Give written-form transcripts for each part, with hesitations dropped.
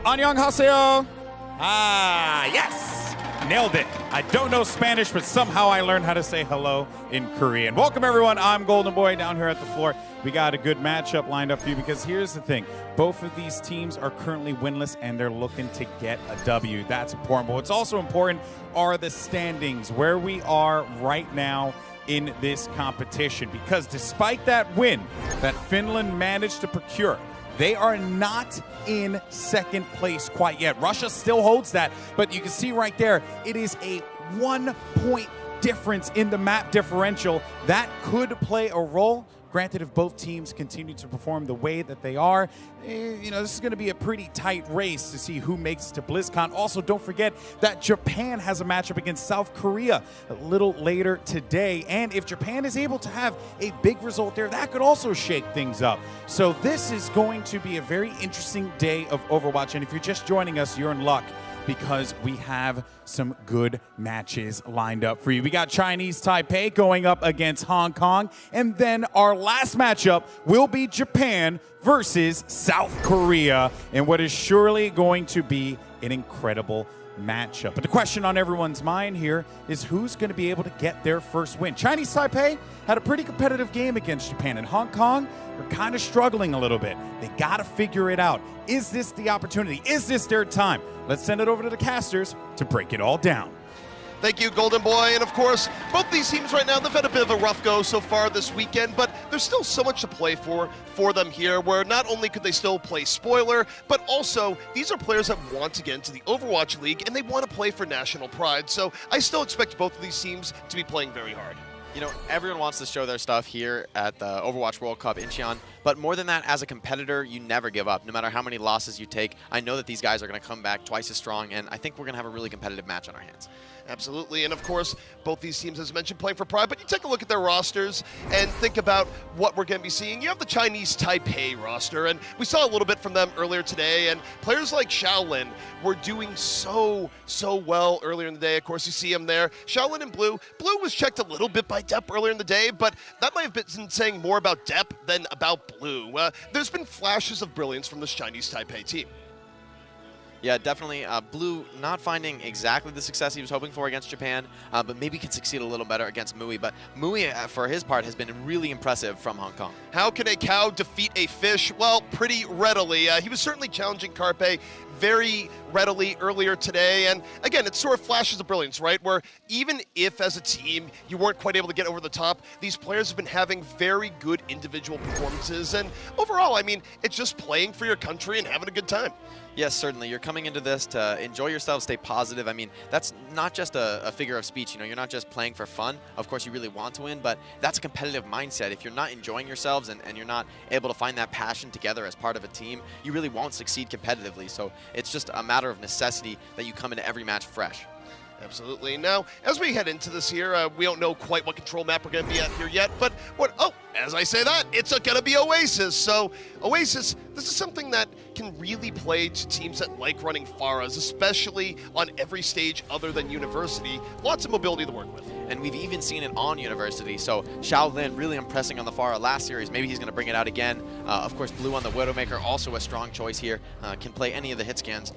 Annyeonghaseyo. Ah, yes. Nailed it. I don't know Spanish, but somehow I learned how to say hello in Korean. Welcome, everyone. I'm Golden Boy down here at the floor. We got a good matchup lined up for you because here's the thing. Both of these teams are currently winless, and they're looking to get a W. That's important. But what's also important are the standings, where we are right now in this competition. Because despite that win that Finland managed to procure, they are not in second place quite yet. Russia still holds that, but you can see right there, it is a 1-point difference in the map differential. That could play a role. Granted, if both teams continue to perform the way that they are, this is going to be a pretty tight race to see who makes it to BlizzCon. Also, don't forget that Japan has a matchup against South Korea a little later today. And if Japan is able to have a big result there, that could also shake things up. So this is going to be a very interesting day of Overwatch. And if you're just joining us, you're in luck, because we have some good matches lined up for you. We got Chinese Taipei going up against Hong Kong, and then our last matchup will be Japan versus South Korea, and what is surely going to be an incredible matchup. But the question on everyone's mind here is who's going to be able to get their first win. Chinese Taipei had a pretty competitive game against Japan, and Hong Kong are kind of struggling a little bit. They got to figure it out. Is this the opportunity? Is this their time? Let's send it over to the casters to break it all down. Thank you, Golden Boy. And of course, both these teams right now, they've had a bit of a rough go so far this weekend, but there's still so much to play for them here, where not only could they still play spoiler, but also these are players that want to get into the Overwatch League and they want to play for national pride. So I still expect both of these teams to be playing very hard. You know, everyone wants to show their stuff here at the Overwatch World Cup Incheon, but more than that, as a competitor, you never give up. No matter how many losses you take, I know that these guys are going to come back twice as strong, and I think we're going to have a really competitive match on our hands. Absolutely, and of course, both these teams, as mentioned, play for pride, but you take a look at their rosters and think about what we're going to be seeing. You have the Chinese Taipei roster, and we saw a little bit from them earlier today, and players like Shaolin were doing so well earlier in the day. Of course, you see him there. Shaolin and Blue. Blue was checked a little bit by Depp earlier in the day, but that might have been saying more about Depp than about Blue. There's been flashes of brilliance from this Chinese Taipei team. Yeah, definitely. Blue not finding exactly the success he was hoping for against Japan, but maybe could succeed a little better against Mui. But Mui, for his part, has been really impressive from Hong Kong. How can a cow defeat a fish? Well, pretty readily. He was certainly challenging Carpe very readily earlier today. And again, it's sort of flashes of brilliance, right? Where even if as a team you weren't quite able to get over the top, these players have been having very good individual performances. And overall, I mean, it's just playing for your country and having a good time. Yes, certainly. You're coming into this to enjoy yourself, stay positive. I mean, that's not just a figure of speech. You know, you're not just playing for fun. Of course, you really want to win, but that's a competitive mindset. If you're not enjoying yourselves and you're not able to find that passion together as part of a team, you really won't succeed competitively. So it's just a matter of necessity that you come into every match fresh. Absolutely. Now, as we head into this here, we don't know quite what control map we're going to be at here yet, but as I say that, it's going to be Oasis. So Oasis, this is something that can really play to teams that like running Pharas, especially on every stage other than University. Lots of mobility to work with. And we've even seen it on University. So Shaolin really impressing on the Pharah last series. Maybe he's going to bring it out again. Of course, Blue on the Widowmaker, also a strong choice here. Can play any of the hit scans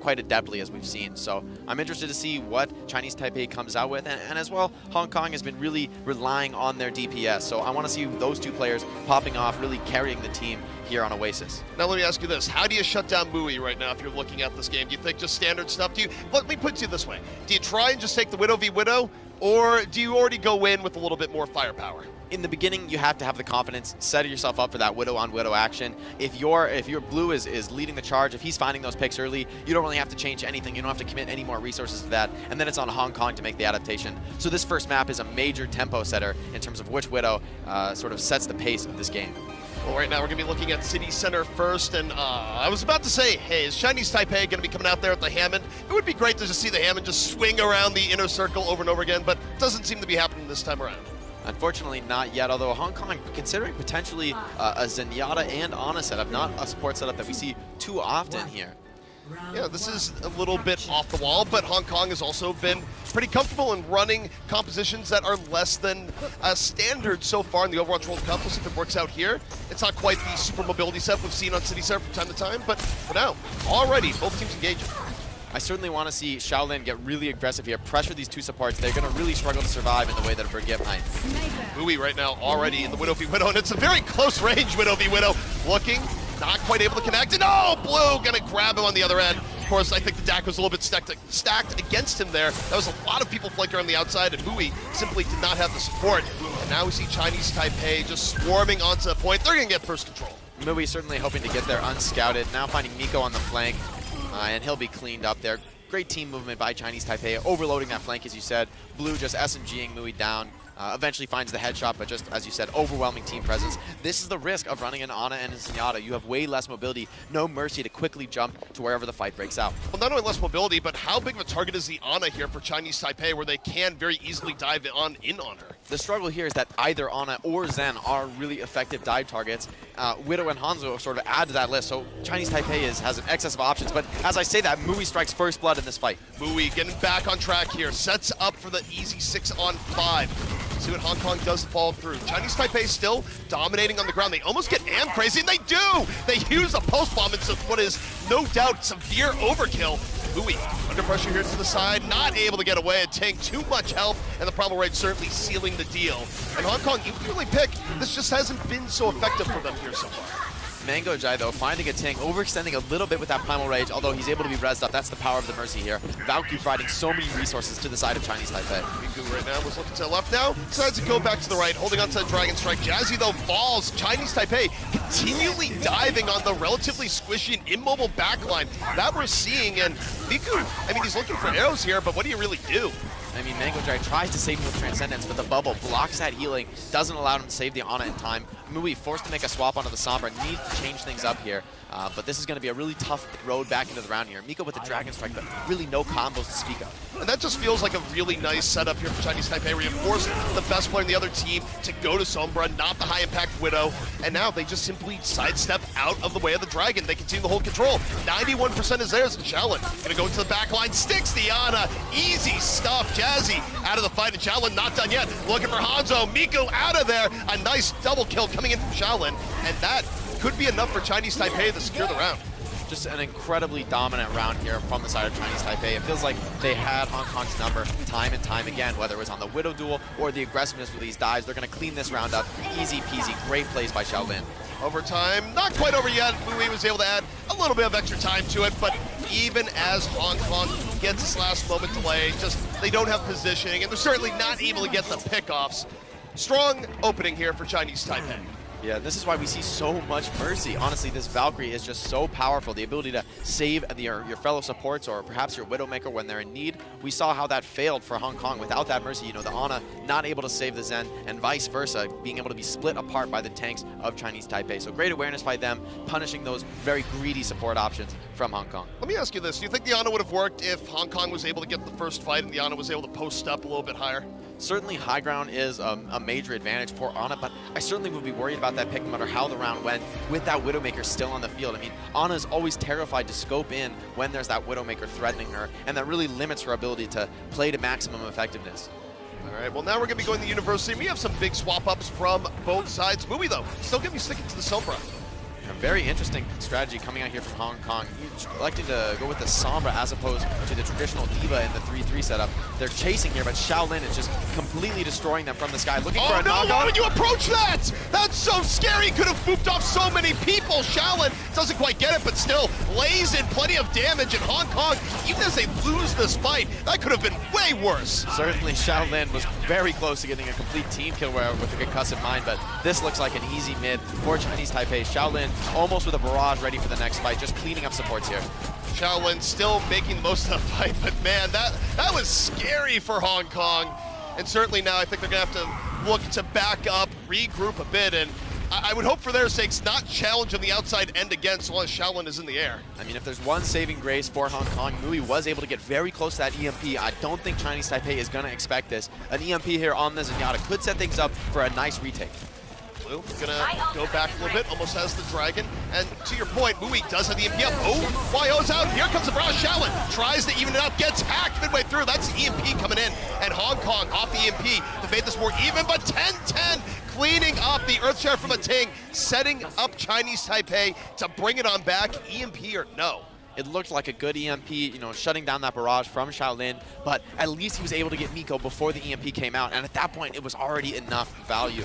quite adeptly, as we've seen. So I'm interested to see what Chinese Taipei comes out with. And as well, Hong Kong has been really relying on their DPS. So I want to see those two players popping off, really carrying the team here on Oasis. Now let me ask you this. How do you shut down Mui right now if you're looking at this game? Do you think just standard stuff? Let me put it to you this way. Do you try and just take the Widow v Widow, or do you already go in with a little bit more firepower? In the beginning, you have to have the confidence, set yourself up for that Widow on Widow action. If your Blue is leading the charge, if he's finding those picks early, you don't really have to change anything. You don't have to commit any more resources to that. And then it's on Hong Kong to make the adaptation. So this first map is a major tempo setter in terms of which Widow sort of sets the pace of this game. Well, right now we're going to be looking at City Center first, and I was about to say, hey, is Chinese Taipei going to be coming out there at the Hammond? It would be great to just see the Hammond just swing around the inner circle over and over again, but it doesn't seem to be happening this time around. Unfortunately, not yet, although Hong Kong considering potentially a Zenyatta and Ana setup, not a support setup that we see too often here. Yeah, this is a little bit off the wall, but Hong Kong has also been pretty comfortable in running compositions that are less than standard so far in the Overwatch World Cup. We'll see if it works out here. It's not quite the super mobility set we've seen on City Center from time to time, but for now, already both teams engaging. I certainly want to see Shaolin get really aggressive here, pressure these two supports. They're going to really struggle to survive in the way that a Brigitte might. Bowie right now already in the Widow v Widow, and it's a very close range Widow v Widow. Looking, not quite able to connect, and oh, Blue gonna grab him on the other end. Of course, I think the DAC was a little bit stacked against him there. That was a lot of people flanking on the outside, and Bowie simply did not have the support. And now we see Chinese Taipei just swarming onto the point. They're gonna get first control. Bowie certainly hoping to get there unscouted. Now finding Miko on the flank. And he'll be cleaned up there. Great team movement by Chinese Taipei, overloading that flank, as you said. Blue just SMGing Mui down. Eventually finds the headshot, but just, as you said, overwhelming team presence. This is the risk of running an Ana and a Zenyatta. You have way less mobility, no mercy to quickly jump to wherever the fight breaks out. Well, not only less mobility, but how big of a target is the Ana here for Chinese Taipei, where they can very easily dive in on her? The struggle here is that either Ana or Zen are really effective dive targets. Widow and Hanzo sort of add to that list, so Chinese Taipei has an excess of options. But as I say that, Mui strikes first blood in this fight. Mui getting back on track here, sets up for the easy 6-on-5. See what Hong Kong does fall through. Chinese Taipei still dominating on the ground. They almost get am crazy, and they do! They use a post bomb into what is no doubt severe overkill. Bowie under pressure here to the side, not able to get away and take too much health, and the Primal Rage certainly sealing the deal. And Hong Kong, you can really pick, this just hasn't been so effective for them here so far. Mango Jai, though, finding a tank, overextending a little bit with that Primal Rage, although he's able to be rezzed up. That's the power of the Mercy here. Valkyrie providing so many resources to the side of Chinese Taipei. Miku right now was looking to the left now, decides to go back to the right, holding on to the Dragon Strike. Jazzy, though, falls. Chinese Taipei continually diving on the relatively squishy and immobile backline that we're seeing. And Miku, I mean, he's looking for arrows here, but what do you really do? I mean, Mango Jai tries to save him with Transcendence, but the bubble blocks that healing, doesn't allow him to save the Ana in time. Mui forced to make a swap onto the Sombra, need to change things up here, but this is going to be a really tough road back into the round here. Miko with the Dragon Strike, but really no combos to speak of. And that just feels like a really nice setup here for Chinese Taipei, where you force the best player in the other team to go to Sombra, not the high-impact Widow, and now they just simply sidestep out of the way of the Dragon. They continue to hold control. 91% is theirs, and Shaolin gonna go to the back line, sticks the Ana, easy stuff. Jazzy out of the fight, and Shaolin not done yet. Looking for Hanzo, Miko out of there. A nice double kill coming in from Shaolin, and that could be enough for Chinese Taipei to secure the round. Just an incredibly dominant round here from the side of Chinese Taipei. It feels like they had Hong Kong's number time and time again, whether it was on the Widow duel or the aggressiveness with these dives. They're going to clean this round up. Easy peasy, great plays by Shaolin. Overtime, not quite over yet. Bowie was able to add a little bit of extra time to it, but even as Hong Kong gets this last moment delay, just they don't have positioning, and they're certainly not able to get the pickoffs. Strong opening here for Chinese Taipei. Yeah, this is why we see so much mercy. Honestly, this Valkyrie is just so powerful. The ability to save your fellow supports or perhaps your Widowmaker when they're in need. We saw how that failed for Hong Kong. Without that mercy, you know, the Ana not able to save the Zen and vice versa, being able to be split apart by the tanks of Chinese Taipei. So great awareness by them, punishing those very greedy support options from Hong Kong. Let me ask you this. Do you think the Ana would have worked if Hong Kong was able to get the first fight and the Ana was able to post up a little bit higher? Certainly high ground is a major advantage for Ana, but I certainly would be worried about that pick no matter how the round went with that Widowmaker still on the field. I mean, Ana is always terrified to scope in when there's that Widowmaker threatening her, and that really limits her ability to play to maximum effectiveness. All right, well, now we're going to be going to the University. We have some big swap-ups from both sides. Bowie, though, still going to be sticking to the Sombra. A very interesting strategy coming out here from Hong Kong. Electing to go with the Sombra as opposed to the traditional Diva in the 3-3 setup. They're chasing here, but Shaolin is just completely destroying them from the sky. Looking for a knockout. Why would you approach that? That's so scary. Could have booped off so many people. Shaolin doesn't quite get it, but still lays in plenty of damage. And Hong Kong, even as they lose this fight, that could have been way worse. Certainly Shaolin was very close to getting a complete team kill with a concussive mind, but this looks like an easy mid for Chinese Taipei. Shaolin almost with a barrage ready for the next fight, just cleaning up supports here. Shaolin still making the most of the fight, but man, that was scary for Hong Kong. And certainly now I think they're gonna have to look to back up, regroup a bit, and I would hope for their sakes not challenge on the outside end again so long as Shaolin is in the air. I mean, if there's one saving grace for Hong Kong, Mui was able to get very close to that EMP. I don't think Chinese Taipei is gonna expect this. An EMP here on the Zenyatta could set things up for a nice retake. Blue gonna go back a little bit, almost has the dragon. And to your point, Mui does have the EMP up. Oh, YO's out. Here comes the Barrage. Shaolin tries to even it up, gets hacked midway through. That's the EMP coming in. And Hong Kong off the EMP to make this more even, but 10-10 cleaning up the Earthshare from a Ting, setting up Chinese Taipei to bring it on back, EMP or no. It looked like a good EMP, you know, shutting down that barrage from Shaolin, but at least he was able to get Miko before the EMP came out, and at that point, it was already enough value.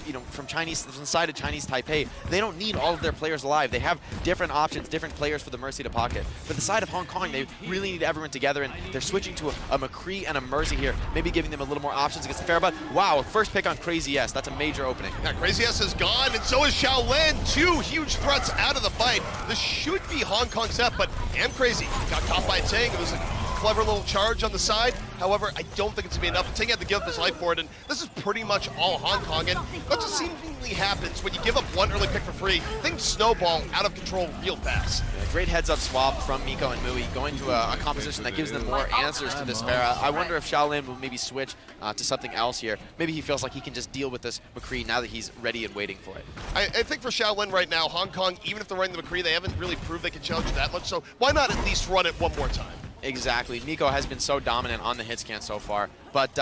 You know, from the side of Chinese Taipei, they don't need all of their players alive. They have different options, different players for the Mercy to pocket. For the side of Hong Kong, they really need everyone together, and they're switching to a McCree and a Mercy here, maybe giving them a little more options against the Farabot. Wow, first pick on Crazy S. That's a major opening. Yeah, Crazy S is gone, and so is Shaolin. Two huge threats out of the fight. This should be Hong Kong's F, but Am Crazy got caught by Ting. It was a clever little charge on the side. However, I don't think it's gonna be enough. Ting had to give up his life for it, and this is pretty much all Hong Kong. And that just seemingly happens when you give up one early pick for free. Things snowball out of control real fast. Yeah, great heads-up swap from Miko and Mui, going to a composition that gives them more answers to this Pharah. I wonder if Shaolin will maybe switch to something else here. Maybe he feels like he can just deal with this McCree now that he's ready and waiting for it. I think for Shaolin right now, Hong Kong, even if they're running the McCree, they haven't really proved they can challenge it that much. So why not at least run it one more time? Exactly. Miko has been so dominant on the hit scan so far. But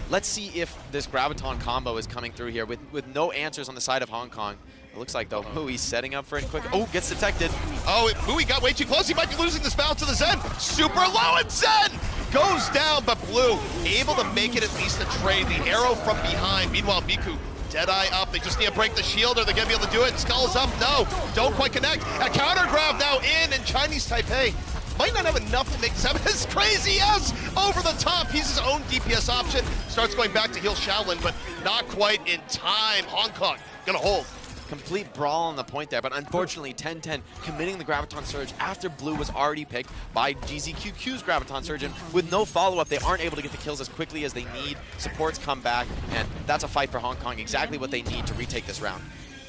let's see if this Graviton combo is coming through here with no answers on the side of Hong Kong. It looks like, though, Mui setting up for it quick. Oh, gets detected. Oh, Mui got way too close. He might be losing this battle to the Zen. Super low, and Zen goes down, but Blue able to make it at least a trade. The arrow from behind. Meanwhile, Miku Deadeye up. They just need to break the shield. Are they going to be able to do it? Skull's up. No, don't quite connect. A counter grab now in, and Chinese Taipei might not have enough to make this happen. It's Crazy S over the top. He's his own DPS option. Starts going back to heal Shaolin, but not quite in time. Hong Kong gonna hold. Complete brawl on the point there, but unfortunately 10-10 committing the Graviton Surge after Blue was already picked by GZQQ's Graviton Surge, and with no follow-up, they aren't able to get the kills as quickly as they need. Supports come back, and that's a fight for Hong Kong, exactly what they need to retake this round.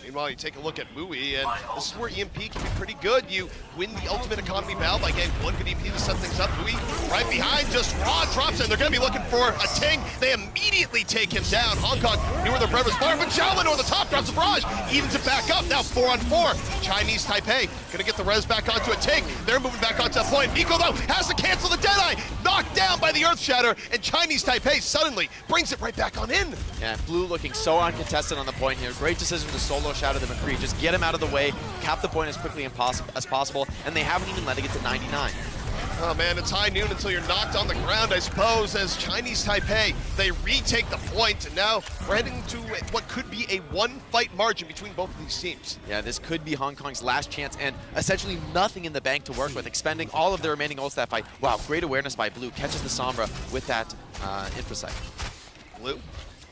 Meanwhile, you take a look at Mui, and this is where EMP can be pretty good. You win the ultimate economy battle by getting one good EMP to set things up. Mui right behind, just raw drops in. They're going to be looking for a Ting. They immediately take him down. Hong Kong knew where their bread was buttered, but Shaolin over the top drops a barrage, evens it back up. Now 4-on-4. Chinese Taipei going to get the res back onto a Ting. They're moving back onto that point. Miko, though, has to cancel the Deadeye. Knocked down by the Earth Shatter, and Chinese Taipei suddenly brings it right back on in. Yeah, Blue looking so uncontested on the point here. Great decision to solo shatter the McCree. Just get him out of the way, cap the point as quickly as possible, and they haven't even let it get to 99. Oh man, it's high noon until you're knocked on the ground, I suppose, as Chinese Taipei, they retake the point, and now we're heading to what could be a one-fight margin between both of these teams. Yeah, this could be Hong Kong's last chance, and essentially nothing in the bank to work with, expending all of their remaining ults that fight. Wow, great awareness by Blue, catches the Sombra with that infrasight. Blue,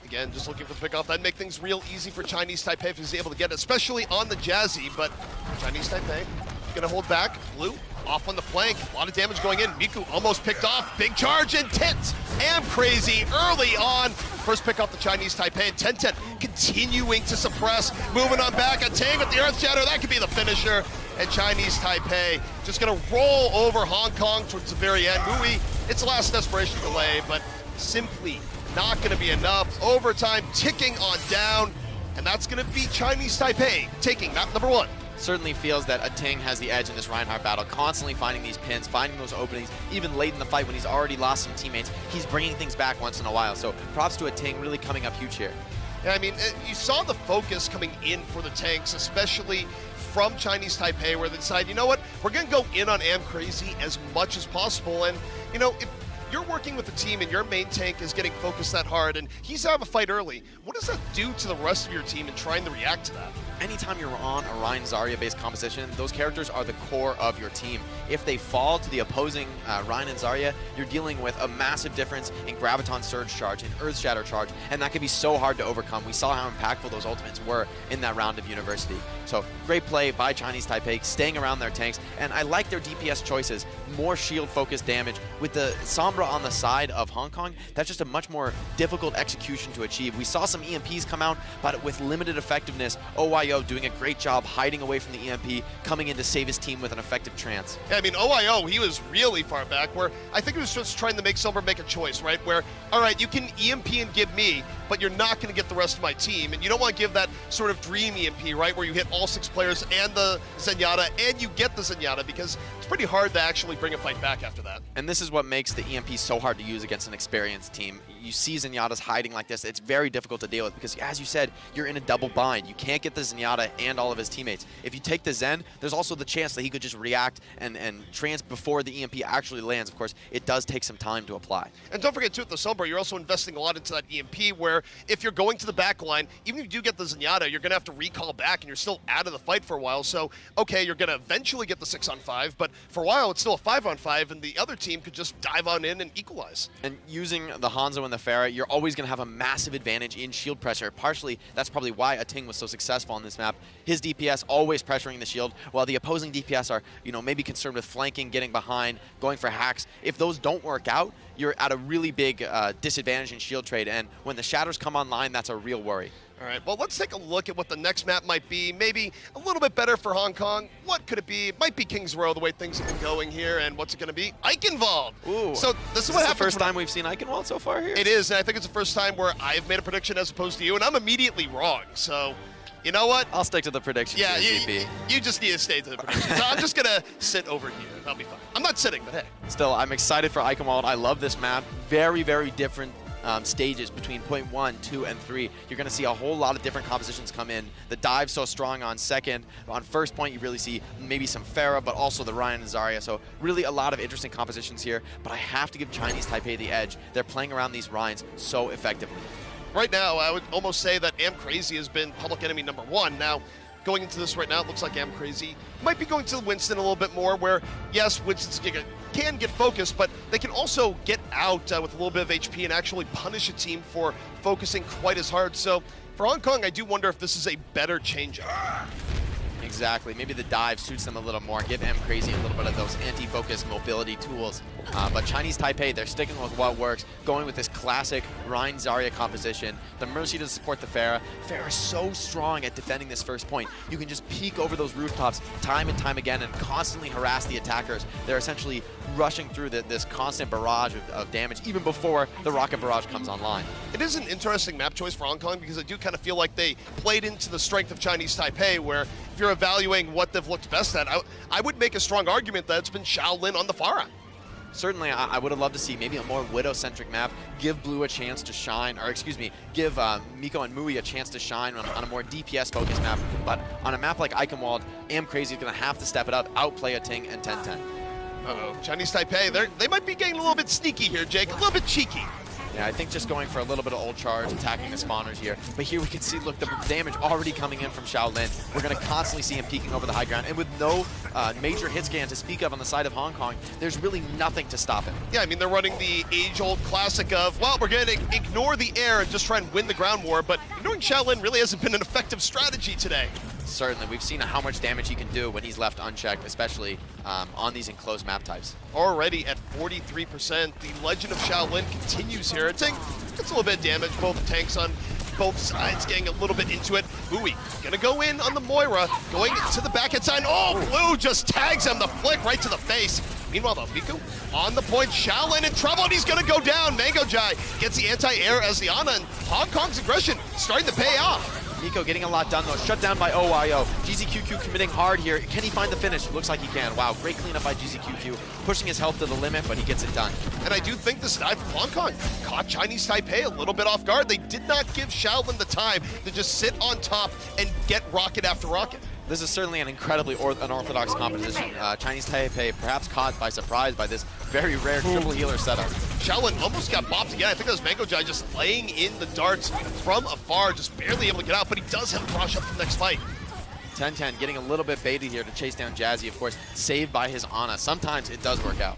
again, just looking for the pick off. That'd make things real easy for Chinese Taipei if he's able to get it, especially on the Jazzy, but Chinese Taipei gonna hold back. Blue off on the flank, a lot of damage going in. Miku almost picked off, big charge and tits. Am Crazy early on. First pick off the Chinese Taipei, and 10-10 continuing to suppress. Moving on back, a Ting with the Earth Shatter, that could be the finisher. And Chinese Taipei just gonna roll over Hong Kong towards the very end. Mui, it's a last desperation delay, but simply not gonna be enough. Overtime ticking on down, and that's gonna be Chinese Taipei taking map number 1. Certainly feels that a Ting has the edge in this Reinhardt battle, constantly finding these pins, finding those openings, even late in the fight when he's already lost some teammates. He's bringing things back once in a while, so props to a Ting really coming up huge here. Yeah, I mean, you saw the focus coming in for the tanks, especially from Chinese Taipei, where they decide, you know what, we're gonna go in on Am Crazy as much as possible, and you know, if you're working with a team and your main tank is getting focused that hard and he's out of a fight early, what does that do to the rest of your team and trying to react to that? Anytime you're on a Ryan Zarya based composition, those characters are the core of your team. If they fall to the opposing Ryan and Zarya, you're dealing with a massive difference in Graviton Surge charge and Earth Shatter charge, and that can be so hard to overcome. We saw how impactful those ultimates were in that round of University. So great play by Chinese Taipei, staying around their tanks, and I like their DPS choices. More shield focused damage with the Sombra aura on the side of Hong Kong, that's just a much more difficult execution to achieve. We saw some EMPs come out, but with limited effectiveness, OYO doing a great job hiding away from the EMP, coming in to save his team with an effective trance. Yeah, I mean, OYO, he was really far back, where I think he was just trying to make Silver make a choice, right? Where, all right, you can EMP and give me, but you're not going to get the rest of my team. And you don't want to give that sort of dream EMP, right? Where you hit all 6 players and the Zenyatta, and you get the Zenyatta, because it's pretty hard to actually bring a fight back after that. And this is what makes the EMP so hard to use against an experienced team. You see Zenyatta's hiding like this, it's very difficult to deal with because, as you said, you're in a double bind. You can't get the Zenyatta and all of his teammates. If you take the Zen, there's also the chance that he could just react and trance before the EMP actually lands. Of course, it does take some time to apply. And don't forget, too, at the Sombra, you're also investing a lot into that EMP, where if you're going to the back line, even if you do get the Zenyatta, you're going to have to recall back, and you're still out of the fight for a while. So, okay, you're going to eventually get the 6-on-5, but for a while, it's still a 5-on-5, and the other team could just dive on in and equalize. And using the Hanzo and the Pharah, you're always going to have a massive advantage in shield pressure. Partially, that's probably why Ating was so successful on this map. His DPS always pressuring the shield, while the opposing DPS are, maybe concerned with flanking, getting behind, going for hacks. If those don't work out, you're at a really big disadvantage in shield trade, and when the shatters come online, that's a real worry. All right, well, let's take a look at what the next map might be. Maybe a little bit better for Hong Kong. What could it be? It might be King's Row, the way things have been going here. And what's it going to be? Eichenwald. Ooh. So this is what what happens. happens. The first time we've seen Eichenwald so far here? It is, and I think it's the first time where I've made a prediction as opposed to you, and I'm immediately wrong. So, you know what? I'll stick to the predictions. Yeah, here, you just need to stay to the predictions. So I'm just going to sit over here. That'll be fine. I'm not sitting, but hey. Still, I'm excited for Eichenwald. I love this map. Very, very different stages between point 1, 2, and 3. You're going to see a whole lot of different compositions come in. The dive so strong on second. On first point, you really see maybe some Pharah, but also the Ryan and Zarya. So really a lot of interesting compositions here. But I have to give Chinese Taipei the edge. They're playing around these Ryans so effectively. Right now, I would almost say that Am Crazy has been public enemy number 1. Now, going into this right now, it looks like Am Crazy might be going to Winston a little bit more, where, yes, Winston's can get focused, but they can also get out with a little bit of HP and actually punish a team for focusing quite as hard. So for Hong Kong, I do wonder if this is a better change-up. Exactly. Maybe the dive suits them a little more. Give M Crazy a little bit of those anti-focus mobility tools. But Chinese Taipei, they're sticking with what works, going with this classic Ryan Zarya composition. The Mercy to support the Pharah. Pharah is so strong at defending this first point. You can just peek over those rooftops time and time again and constantly harass the attackers. They're essentially rushing through this constant barrage of damage even before the rocket barrage comes online. It is an interesting map choice for Hong Kong because I do kind of feel like they played into the strength of Chinese Taipei, where if you're evaluating what they've looked best at, I would make a strong argument that it's been Shaolin on the Pharah. Certainly, I would have loved to see maybe a more Widow-centric map, give Blue a chance to shine, or excuse me, give Miko and Mui a chance to shine on a more DPS-focused map. But on a map like Eichenwald, Am Crazy is going to have to step it up, outplay Ating and 10-10. Uh-oh, Chinese Taipei, they might be getting a little bit sneaky here, Jake, a little bit cheeky. Yeah, I think just going for a little bit of old charge, attacking the spawners here. But here we can see, look, the damage already coming in from Shaolin. We're going to constantly see him peeking over the high ground. And with no major hit scan to speak of on the side of Hong Kong, there's really nothing to stop him. Yeah, I mean, they're running the age-old classic of, well, we're going to ignore the air and just try and win the ground war. But ignoring Shaolin really hasn't been an effective strategy today. Certainly, we've seen how much damage he can do when he's left unchecked, especially on these enclosed map types. Already at 43%, the Legend of Shaolin continues here. It's a little bit of damage, both tanks on both sides getting a little bit into it. Mui gonna go in on the Moira, going to the back side. Oh, Blue just tags him, the flick right to the face. Meanwhile, though, Miku on the point, Shaolin in trouble, and he's gonna go down. Mango Jai gets the anti-air as the Ana, and Hong Kong's aggression starting to pay off. Miko getting a lot done though, shut down by OYO. GZQQ committing hard here. Can he find the finish? Looks like he can. Wow, great cleanup by GZQQ. Pushing his health to the limit, but he gets it done. And I do think this dive from Hong Kong caught Chinese Taipei a little bit off guard. They did not give Shaolin the time to just sit on top and get rocket after rocket. This is certainly an incredibly unorthodox composition. Chinese Taipei perhaps caught by surprise by this very rare triple healer setup. Shaolin almost got bopped again. I think that was Mango Jai just laying in the darts from afar, just barely able to get out, but he does have a crush up for the next fight. 10-10 getting a little bit baited here to chase down Jazzy, of course, saved by his Ana. Sometimes it does work out.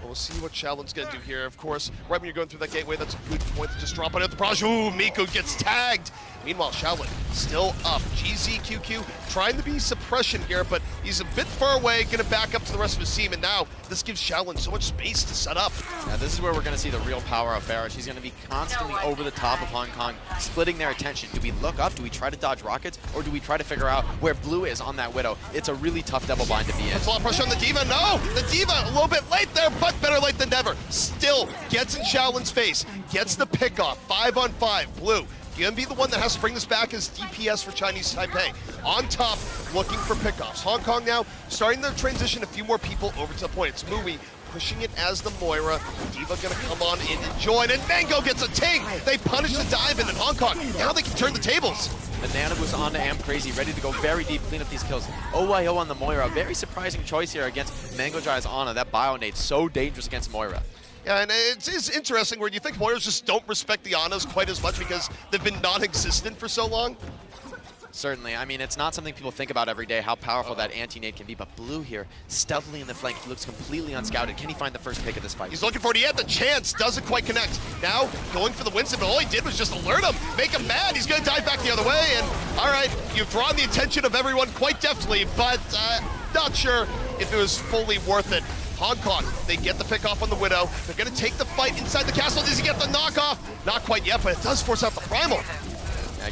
We'll see what Shaolin's going to do here. Of course, right when you're going through that gateway, that's a good point to just drop on it. The barrage. Ooh, Miko gets tagged Meanwhile, Shaolin still up. GZQQ trying to be suppression here, but he's a bit far away, gonna back up to the rest of his team, and now this gives Shaolin so much space to set up. Now this is where we're gonna see the real power of Farah. She's gonna be constantly over the top of Hong Kong, splitting their attention. Do we look up? Do we try to dodge rockets? Or do we try to figure out where Blue is on that Widow? It's a really tough double bind to be in. Puts a lot of pressure on the D.Va. No! The D.Va a little bit late there, but better late than never. Still gets in Shaolin's face, gets the pick off. 5-on-5. Blue gonna be the one that has to bring this back as DPS for Chinese Taipei. On top, looking for pickoffs. Hong Kong now starting to transition a few more people over to the point. It's Mui pushing it as the Moira. D.Va gonna come on in and join, and Mango gets a ting! They punish the dive in Hong Kong. Now they can turn the tables. The Nana was on to Crazy, ready to go very deep, clean up these kills. OYO on the Moira, very surprising choice here against Mango Jai's Ana. That bio nade so dangerous against Moira. Yeah, and it is interesting where you think Moiras just don't respect the Anas quite as much because they've been non-existent for so long. Certainly. I mean, it's not something people think about every day, how powerful that anti-nade can be, but Blue here, stealthily in the flank, he looks completely unscouted. Can he find the first pick of this fight? He's looking for it. He had the chance, doesn't quite connect. Now, going for the Winston, but all he did was just alert him, make him mad. He's gonna dive back the other way, and all right, you've drawn the attention of everyone quite deftly, but not sure if it was fully worth it. Hong Kong, they get the pick off on the Widow. They're gonna take the fight inside the castle. Does he get the knockoff? Not quite yet, but it does force out the Primal.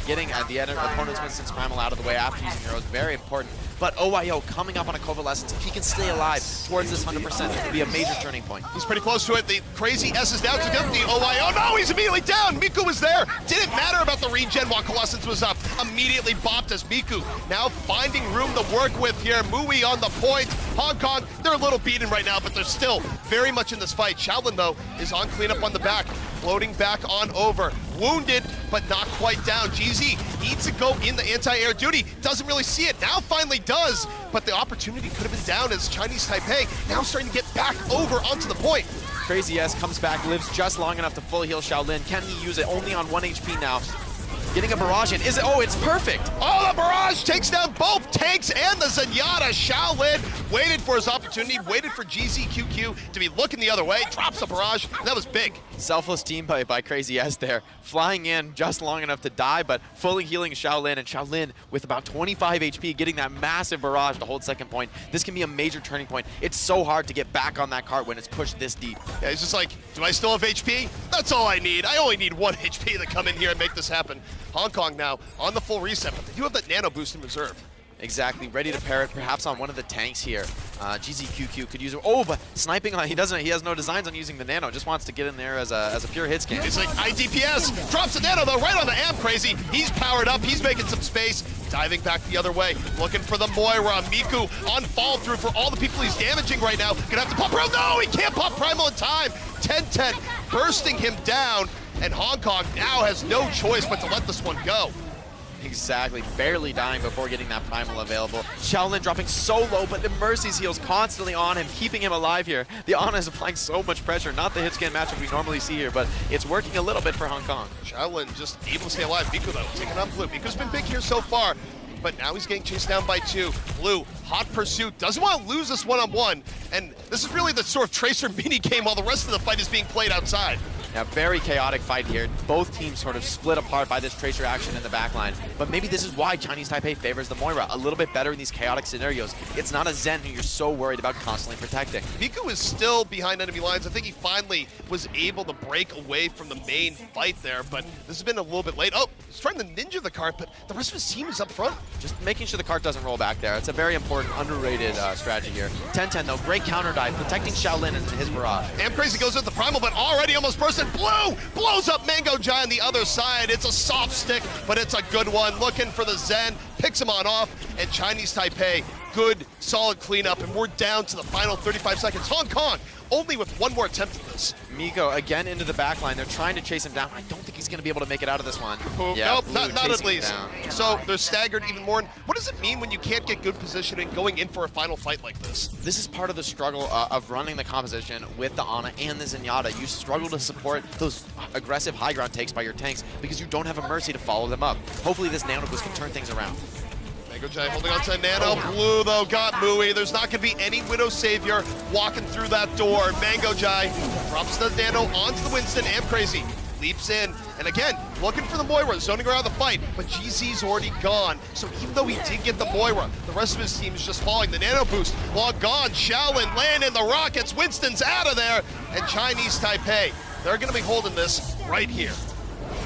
Getting the opponent's Winston's Primal out of the way after using heroes, very important. But OYO coming up on a Convalescence, if he can stay alive towards this 100%, it would be a major turning point. He's pretty close to it. The Crazy S is down to get the OYO. No, he's immediately down. Miku was there. Didn't matter about the regen while Convalescence was up. Immediately bopped as Miku now finding room to work with here. Mui on the point. Hong Kong, they're a little beaten right now, but they're still very much in this fight. Shaolin, though, is on cleanup on the back, floating back on over. Wounded, but not quite down. GZ needs to go in the anti-air duty. Doesn't really see it. Now finally does, but the opportunity could have been down as Chinese Taipei now starting to get back over onto the point. Crazy S comes back, lives just long enough to full heal Shaolin. Can he use it? Only on 1 HP now. Getting a barrage in. Is it? Oh, it's perfect. Oh, the barrage takes down both tanks and the Zenyatta. Shaolin waited for his opportunity, waited for GZQQ to be looking the other way, drops the barrage, and that was big. Selfless team by Crazy S there. Flying in just long enough to die, but fully healing Shaolin, and Shaolin with about 25 HP getting that massive barrage to hold second point. This can be a major turning point. It's so hard to get back on that cart when it's pushed this deep. Yeah, he's just like, do I still have HP? That's all I need. I only need 1 HP to come in here and make this happen. Hong Kong now on the full reset, but they do have that nano boost in reserve. Exactly, ready to pair it perhaps on one of the tanks here. GZQQ could use it. Oh, but sniping on, he has no designs on using the nano, just wants to get in there as a pure hit scan. It's like IDPS, drops the nano though, right on the Crazy. He's powered up, he's making some space, diving back the other way, looking for the Moira. Miku on fall through for all the people he's damaging right now. Gonna have to pop Primal, no, he can't pop Primal in time. 10-10, bursting him down, and Hong Kong now has no choice but to let this one go. Exactly, barely dying before getting that Primal available. Shaolin dropping so low, but the Mercy's heals constantly on him, keeping him alive here. The Ana is applying so much pressure, not the hit scan matchup we normally see here, but it's working a little bit for Hong Kong. Shaolin just able to stay alive. Miku though, taking on Blue. Miku's been big here so far, but now he's getting chased down by 2. Blue, hot pursuit, doesn't want to lose this one-on-one, and this is really the sort of Tracer mini game while the rest of the fight is being played outside. Yeah, very chaotic fight here. Both teams sort of split apart by this Tracer action in the backline. But maybe this is why Chinese Taipei favors the Moira a little bit better in these chaotic scenarios. It's not a Zen who you're so worried about constantly protecting. Miku is still behind enemy lines. I think he finally was able to break away from the main fight there, but this has been a little bit late. Oh, he's trying to ninja the cart, but the rest of his team is up front. Just making sure the cart doesn't roll back there. It's a very important, underrated strategy here. 10-10 though, great counter dive, protecting Shaolin and his barrage. Crazy goes with the Primal, but already almost bursted. Blue blows up Mango Jai on the other side. It's a soft stick, but it's a good one. Looking for the Zen, picks him on off, and Chinese Taipei, good, solid cleanup, and we're down to the final 35 seconds. Hong Kong, only with one more attempt at this. Miko again into the back line. They're trying to chase him down. I don't think he's going to be able to make it out of this one. Yeah, nope, not at least. So they're staggered even more. What does it mean when you can't get good positioning going in for a final fight like this? This is part of the struggle of running the composition with the Ana and the Zenyatta. You struggle to support those aggressive high ground takes by your tanks because you don't have a Mercy to follow them up. Hopefully this Nano Boost can turn things around. Mango Jai holding on to Nano. Blue, though, got Mui. There's not going to be any Widow Savior walking through that door. Mango Jai drops the Nano onto the Winston. Crazy leaps in And again, looking for the Moira, zoning around the fight, but GZ's already gone. So even though he did get the Moira, the rest of his team is just falling. The Nano Boost, long gone. Shaolin landing the rockets. Winston's out of there. And Chinese Taipei, they're going to be holding this right here.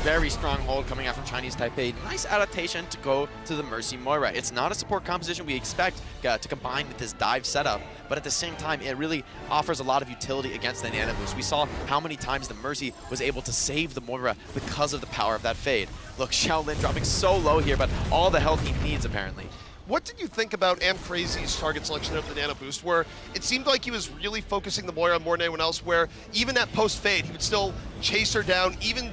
Very strong hold coming out from Chinese Taipei. Nice adaptation to go to the Mercy Moira. It's not a support composition we expect to combine with this dive setup, but at the same time, it really offers a lot of utility against the Nano Boost. We saw how many times the Mercy was able to save the Moira because of the power of that fade. Look, Shaolin dropping so low here, but all the health he needs, apparently. What did you think about Crazy's target selection of the Nano Boost, where it seemed like he was really focusing the Moira more than anyone else, where even at post-fade, he would still chase her down, even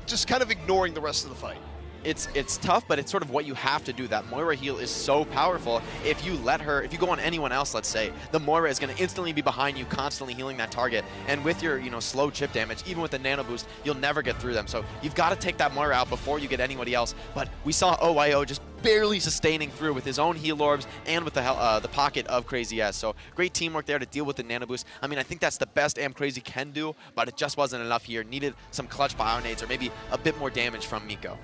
just kind of ignoring the rest of the fight? It's tough, but it's sort of what you have to do. That Moira heal is so powerful. If you if you go on anyone else, let's say, the Moira is going to instantly be behind you, constantly healing that target. And with your, slow chip damage, even with the Nano Boost, you'll never get through them. So you've got to take that Moira out before you get anybody else. But we saw OYO just barely sustaining through with his own heal orbs and with the pocket of Crazy S. So great teamwork there to deal with the Nano Boost. I mean, I think that's the best Crazy can do, but it just wasn't enough here. Needed some clutch bionades or maybe a bit more damage from Miko.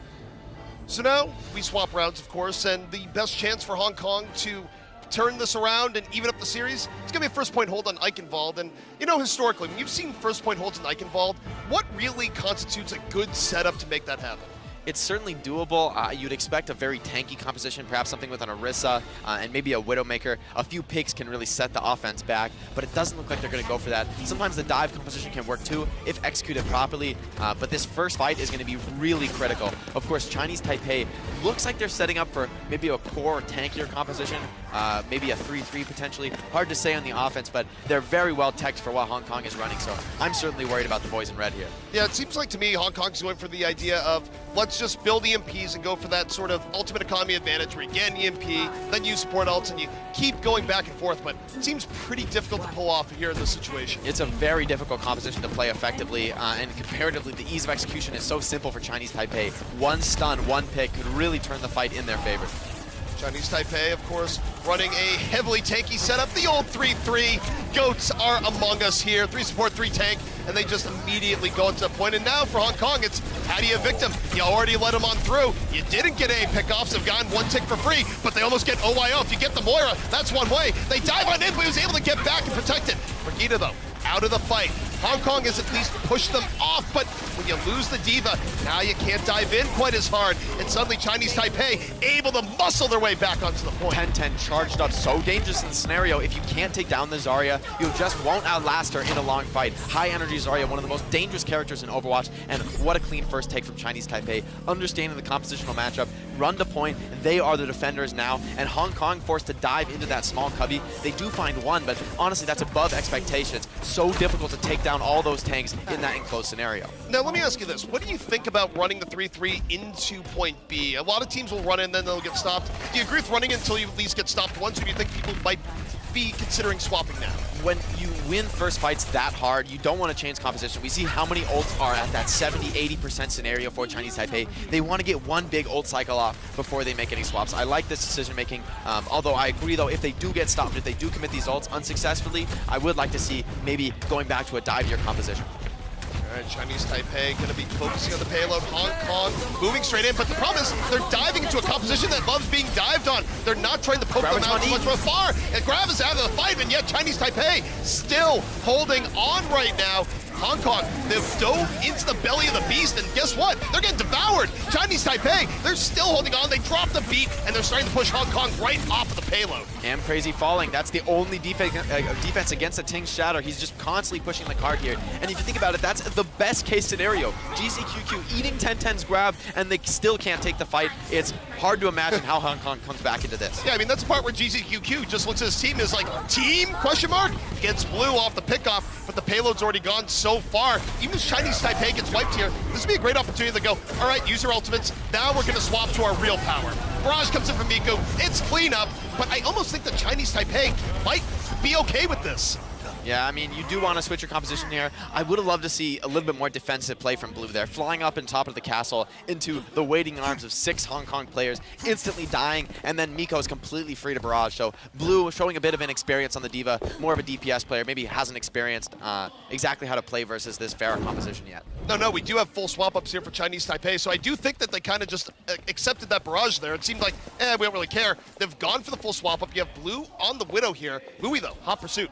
So now we swap rounds, of course, and the best chance for Hong Kong to turn this around and even up the series, it's going to be a first point hold on Eichenwald. And, historically, when you've seen first point holds in Eichenwald, what really constitutes a good setup to make that happen? It's certainly doable. You'd expect a very tanky composition, perhaps something with an Orisa and maybe a Widowmaker. A few picks can really set the offense back, but it doesn't look like they're going to go for that. Sometimes the dive composition can work too, if executed properly, but this first fight is going to be really critical. Of course, Chinese Taipei looks like they're setting up for maybe a core tankier composition, maybe a 3-3 potentially. Hard to say on the offense, but they're very well teched for what Hong Kong is running, so I'm certainly worried about the boys in red here. Yeah, it seems like to me Hong Kong's going for the idea of let's just build EMPs and go for that sort of ultimate economy advantage where you get an EMP, then you support ults, and you keep going back and forth, but it seems pretty difficult to pull off here in this situation. It's a very difficult composition to play effectively, and comparatively, the ease of execution is so simple for Chinese Taipei. One stun, one pick could really turn the fight in their favor. Chinese Taipei, of course, running a heavily tanky setup. The old 3-3 goats are among us here. 3 support, 3 tank, and they just immediately go into the point. And now for Hong Kong, it's how do you evict them? You already let them on through. You didn't get any pickoffs, have gotten 1 tick for free, but they almost get OYO. If you get the Moira, that's one way. They dive on in, but he was able to get back and protect it. Brigida, though, out of the fight. Hong Kong has at least pushed them off, but when you lose the Diva, now you can't dive in quite as hard. And suddenly Chinese Taipei able to muscle their way back onto the point. 10-10 charged up, so dangerous in the scenario. If you can't take down the Zarya, you just won't outlast her in a long fight. High energy Zarya, one of the most dangerous characters in Overwatch, and what a clean first take from Chinese Taipei. Understanding the compositional matchup, run to point, they are the defenders now, and Hong Kong forced to dive into that small cubby. They do find one, but honestly, that's above expectations. So difficult to take down all those tanks in that enclosed scenario. Now, let me ask you this. What do you think about running the 3-3 into point B? A lot of teams will run in, then they'll get stopped. Do you agree with running until you at least get stopped once, or do you think people might be considering swapping now? When you win first fights that hard, you don't want to change composition. We see how many ults are at that 70-80% scenario for Chinese Taipei. They want to get one big ult cycle off before they make any swaps. I like this decision making, although I agree though, if they do get stopped, if they do commit these ults unsuccessfully, I would like to see maybe going back to a dive-year composition. All right, Chinese Taipei going to be focusing on the payload. Hong Kong moving straight in, but the problem is they're diving into a composition that loves being dived on. They're not trying to poke them out too much from afar. And Grav is out of the fight, and yet Chinese Taipei still holding on right now. Hong Kong, they've dove into the belly of the beast, and guess what? They're getting devoured. Chinese Taipei, they're still holding on. They dropped the beat, and they're starting to push Hong Kong right off of the payload. Crazy falling. That's the only defense against the Ting's Shatter. He's just constantly pushing the card here. And if you think about it, that's the best case scenario. GCQQ eating 10-10's grab, and they still can't take the fight. It's hard to imagine how Hong Kong comes back into this. Yeah, I mean, that's the part where GCQQ just looks at his team and is like, team, question mark? Gets blue off the pickoff, but the payload's already gone so far. Even if Chinese Taipei gets wiped here, this would be a great opportunity to go, all right, use your ultimates. Now we're going to swap to our real power. Barrage comes in from Miko. It's cleanup, but I almost think that Chinese Taipei might be okay with this. Yeah, I mean, you do want to switch your composition here. I would have loved to see a little bit more defensive play from Blue there, flying up on top of the castle into the waiting arms of 6 Hong Kong players, instantly dying, and then Miko is completely free to barrage. So Blue showing a bit of inexperience on the Diva, more of a DPS player, maybe hasn't experienced exactly how to play versus this Pharah composition yet. No, we do have full swap-ups here for Chinese Taipei, so I do think that they kind of just accepted that barrage there. It seemed like, we don't really care. They've gone for the full swap-up. You have Blue on the Widow here. Mui, though, hot pursuit.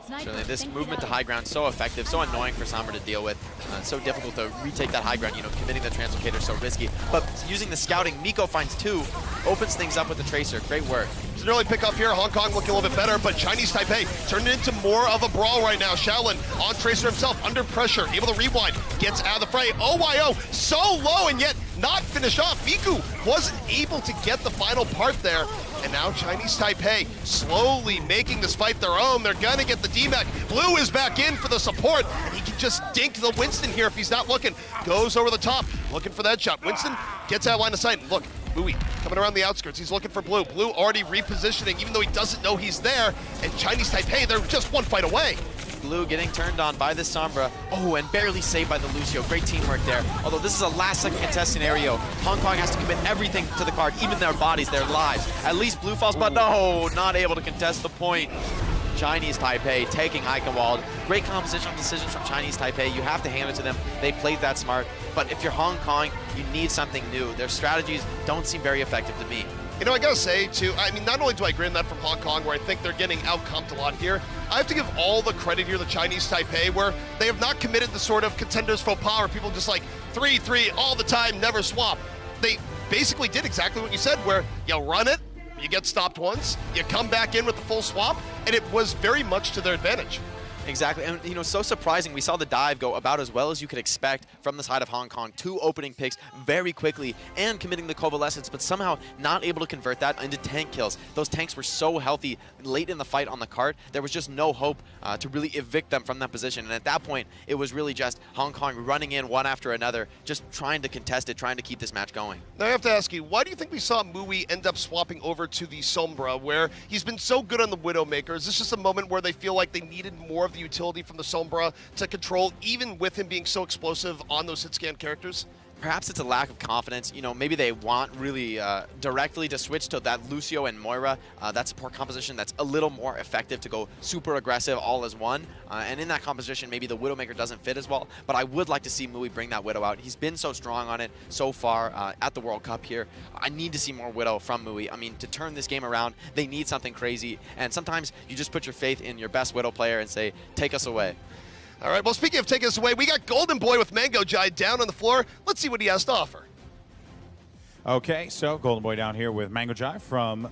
Certainly, this movement to high ground so effective, so annoying for Sombra to deal with. So difficult to retake that high ground, you know, committing the Translocator so risky. But using the scouting, Miko finds 2, opens things up with the Tracer. Great work. It's an early pick up here. Hong Kong looking a little bit better, but Chinese Taipei turned it into more of a brawl right now. Shaolin on Tracer himself, under pressure, able to rewind, gets out of the fray. OYO, so low and yet not finish off. Miku wasn't able to get the final part there. And now Chinese Taipei slowly making this fight their own. They're gonna get the D-Mech. Blue is back in for the support, and he can just dink the Winston here if he's not looking. Goes over the top, looking for that shot. Winston gets out of line of sight. Look, Mui coming around the outskirts. He's looking for Blue. Blue already repositioning, even though he doesn't know he's there. And Chinese Taipei, they're just one fight away. Blue getting turned on by the Sombra. Oh, and barely saved by the Lucio. Great teamwork there. Although this is a last-second contest scenario, Hong Kong has to commit everything to the card, even their bodies, their lives. At least Blue falls, but no, not able to contest the point. Chinese Taipei taking Eichenwald. Great compositional decisions from Chinese Taipei. You have to hand it to them. They played that smart. But if you're Hong Kong, you need something new. Their strategies don't seem very effective to me. You know, I gotta say, too, I mean, not only do I agree on that from Hong Kong, where I think they're getting outcomped a lot here, I have to give all the credit here to Chinese Taipei, where they have not committed the sort of contenders faux pas, where people just like 3-3 all the time, never swap. They basically did exactly what you said, where you run it, you get stopped once, you come back in with the full swap, and it was very much to their advantage. Exactly, and you know, so surprising. We saw the dive go about as well as you could expect from the side of Hong Kong. 2 opening picks very quickly and committing the Covalescence, but somehow not able to convert that into tank kills. Those tanks were so healthy late in the fight on the cart, there was just no hope to really evict them from that position. And at that point, it was really just Hong Kong running in one after another, just trying to contest it, trying to keep this match going. Now I have to ask you, why do you think we saw Mui end up swapping over to the Sombra, where he's been so good on the Widowmaker? Is this just a moment where they feel like they needed more of the utility from the Sombra to control, even with him being so explosive on those hit scan characters? Perhaps it's a lack of confidence. You know, maybe they want really directly to switch to that Lucio and Moira, that support composition that's a little more effective to go super aggressive all as one. And in that composition, maybe the Widowmaker doesn't fit as well. But I would like to see Mui bring that Widow out. He's been so strong on it so far at the World Cup here. I need to see more Widow from Mui. I mean, to turn this game around, they need something crazy. And sometimes you just put your faith in your best Widow player and say, take us away. All right, well, speaking of taking us away, we got Golden Boy with Mango Jai down on the floor. Let's see what he has to offer. Okay, so Golden Boy down here with Mango Jai from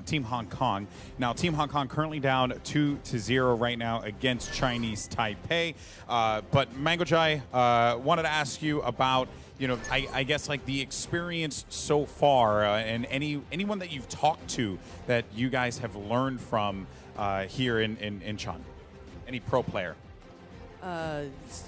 Team Hong Kong. Now, Team Hong Kong currently down 2-0 right now against Chinese Taipei. But Mango Jai, wanted to ask you about, you know, I guess like the experience so far, and anyone that you've talked to that you guys have learned from here in Incheon. Any pro player?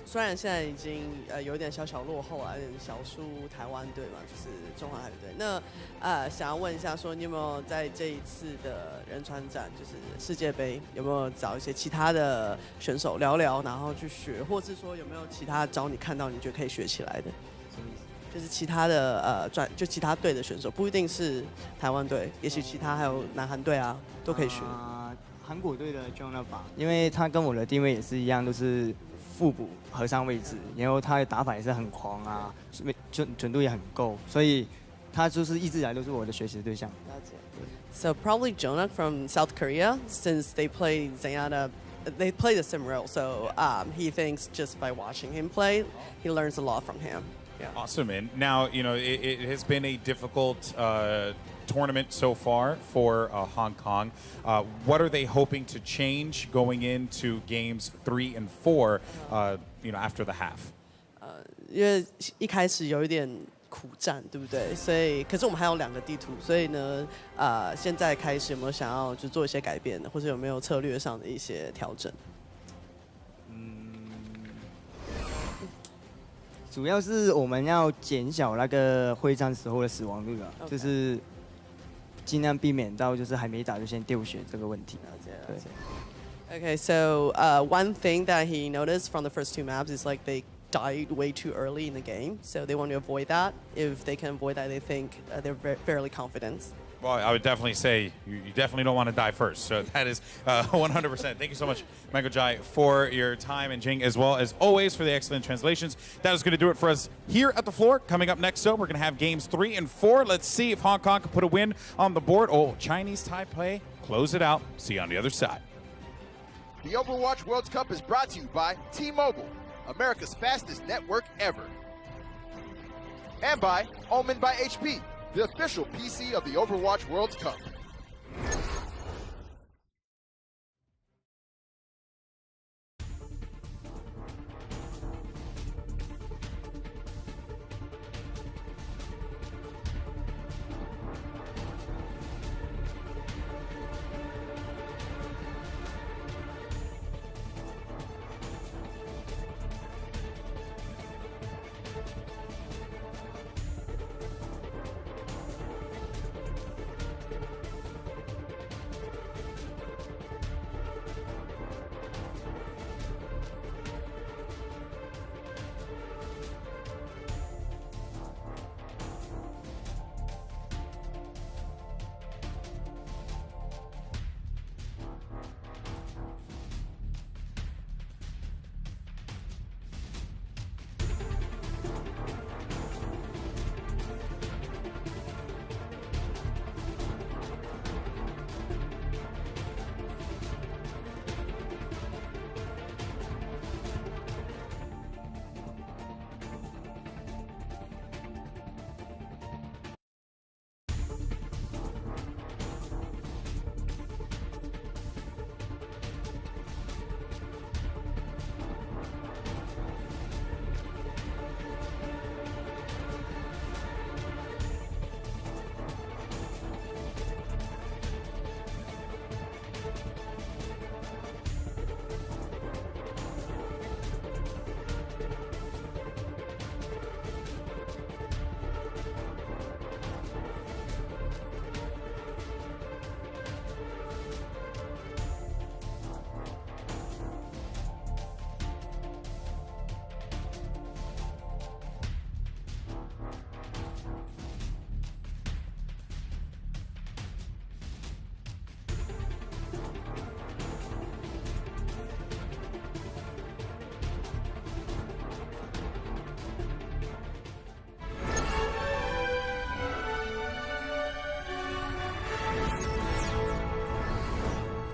虽然现在已经有点小小落后啊，有点小输台湾队嘛，就是中华海队。那想要问一下，说你有没有在这一次的仁川站，就是世界杯，有没有找一些其他的选手聊聊，然后去学，或是说有没有其他招你看到你觉得可以学起来的？什么意思？就是其他的就其他队的选手，不一定是台湾队，也许其他还有南韩队啊，都可以学。韩国队的 Jonah 吧，因为他跟我的定位也是一样，都是腹部和尚位置，然后他的打法也是很狂啊，准度也很够，所以他就是一直以来都是我的学习的对象。So probably Jonah from South Korea, since they play Zenyatta, they play the same role. So he thinks just by watching him play, he learns a lot from him. Yeah. Awesome, and now you know it has been a difficult tournament so far for Hong Kong. What are they hoping to change going into games 3 and 4? You know, after the half. 因为一开始有一点苦战，对不对？所以，可是我们还有2个地图，所以呢，现在开始有没有想要就做一些改变的，或者有没有策略上的一些调整？主要是我们要减小那个会战时候的死亡率啊，就是尽量避免到就是还没打就先丢血这个问题。了解了解。Okay, so one thing that he noticed from the first 2 maps is like they died way too early in the game, so they want to avoid that. If they can avoid that, they think they're fairly confident. Well, I would definitely say you definitely don't want to die first. So that is 100%. Thank you so much, Michael Jai, for your time, and Jing, as well as always, for the excellent translations. That is going to do it for us here at the floor. Coming up next, we're going to have games 3 and 4. Let's see if Hong Kong can put a win on the board. Oh, Chinese Taipei, close it out. See you on the other side. The Overwatch World Cup is brought to you by T-Mobile, America's fastest network ever. And by Omen by HP, the official PC of the Overwatch World Cup.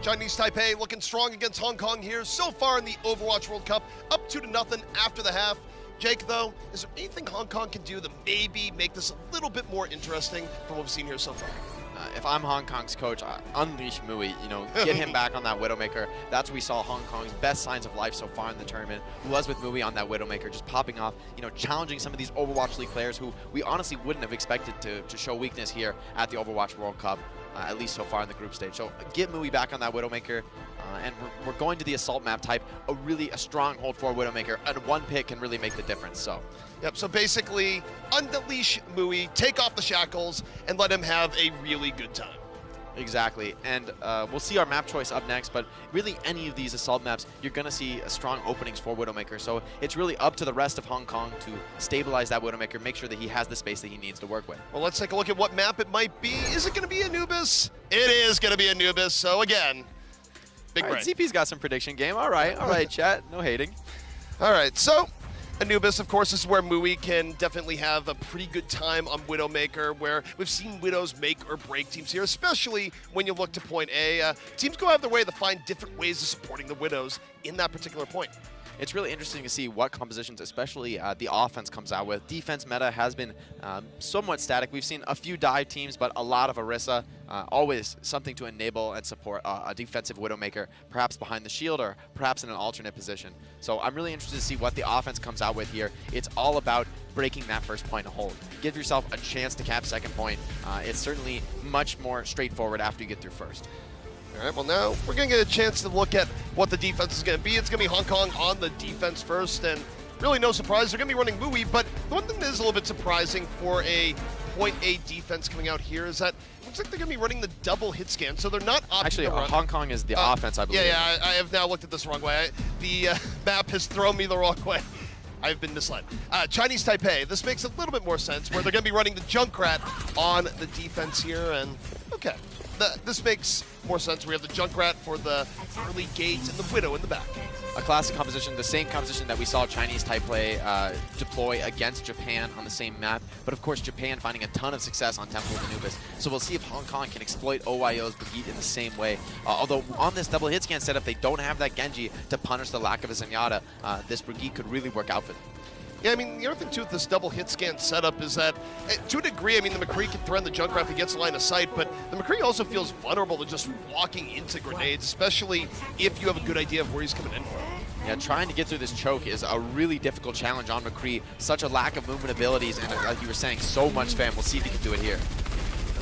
Chinese Taipei looking strong against Hong Kong here so far in the Overwatch World Cup, up 2-0 after the half. Jake, though, is there anything Hong Kong can do that maybe make this a little bit more interesting from what we've seen here so far? If I'm Hong Kong's coach, unleash Mui, get him back on that Widowmaker. That's what we saw Hong Kong's best signs of life so far in the tournament, was with Mui on that Widowmaker, just popping off, challenging some of these Overwatch League players who we honestly wouldn't have expected to show weakness here at the Overwatch World Cup, at least so far in the group stage. So get Mui back on that Widowmaker, and we're going to the Assault map type, a stronghold for Widowmaker, and one pick can really make the difference. So. Yep, so basically, unleash Mui, take off the shackles, and let him have a really good time. Exactly, and we'll see our map choice up next, but really any of these Assault maps, you're going to see strong openings for Widowmaker, so it's really up to the rest of Hong Kong to stabilize that Widowmaker, make sure that he has the space that he needs to work with. Well, let's take a look at what map it might be. Is it going to be Anubis? It is going to be Anubis, so again, big brain. CP's got some prediction game. All right, chat, no hating. All right, so Anubis, of course, is where Mui can definitely have a pretty good time on Widowmaker, where we've seen Widows make or break teams here, especially when you look to point A. Teams go out of their way to find different ways of supporting the Widows in that particular point. It's really interesting to see what compositions, especially the offense, comes out with. Defense meta has been somewhat static. We've seen a few dive teams, but a lot of Orisa. Always something to enable and support a defensive Widowmaker, perhaps behind the shield or perhaps in an alternate position. So I'm really interested to see what the offense comes out with here. It's all about breaking that first point to hold. Give yourself a chance to cap second point. It's certainly much more straightforward after you get through first. All right, well, now we're going to get a chance to look at what the defense is going to be. It's going to be Hong Kong on the defense first, and really no surprise, they're going to be running Mui, but the one thing that is a little bit surprising for a point A defense coming out here is that looks like they're going to be running the double hit scan, so they're not opting Actually, to run. Hong Kong is the offense, I believe. Yeah, I have now looked at this the wrong way. The map has thrown me the wrong way. I've been misled. Chinese Taipei, this makes a little bit more sense, where they're going to be running the Junkrat on the defense here, and okay. This makes more sense. We have the Junkrat for the early gate and the Widow in the back. A classic composition, the same composition that we saw Chinese Taipei deploy against Japan on the same map. But of course, Japan finding a ton of success on Temple of Anubis. So we'll see if Hong Kong can exploit OYO's Brigitte in the same way. Although on this double hit scan setup, they don't have that Genji to punish the lack of a Zenyatta. This Brigitte could really work out for them. Yeah, I mean, the other thing, too, with this double hit scan setup is that, to a degree, I mean, the McCree can threaten the Junkrat if he gets the line of sight, but the McCree also feels vulnerable to just walking into grenades, especially if you have a good idea of where he's coming in from. Yeah, trying to get through this choke is a really difficult challenge on McCree. Such a lack of movement abilities, and like you were saying, so much spam. We'll see if he can do it here.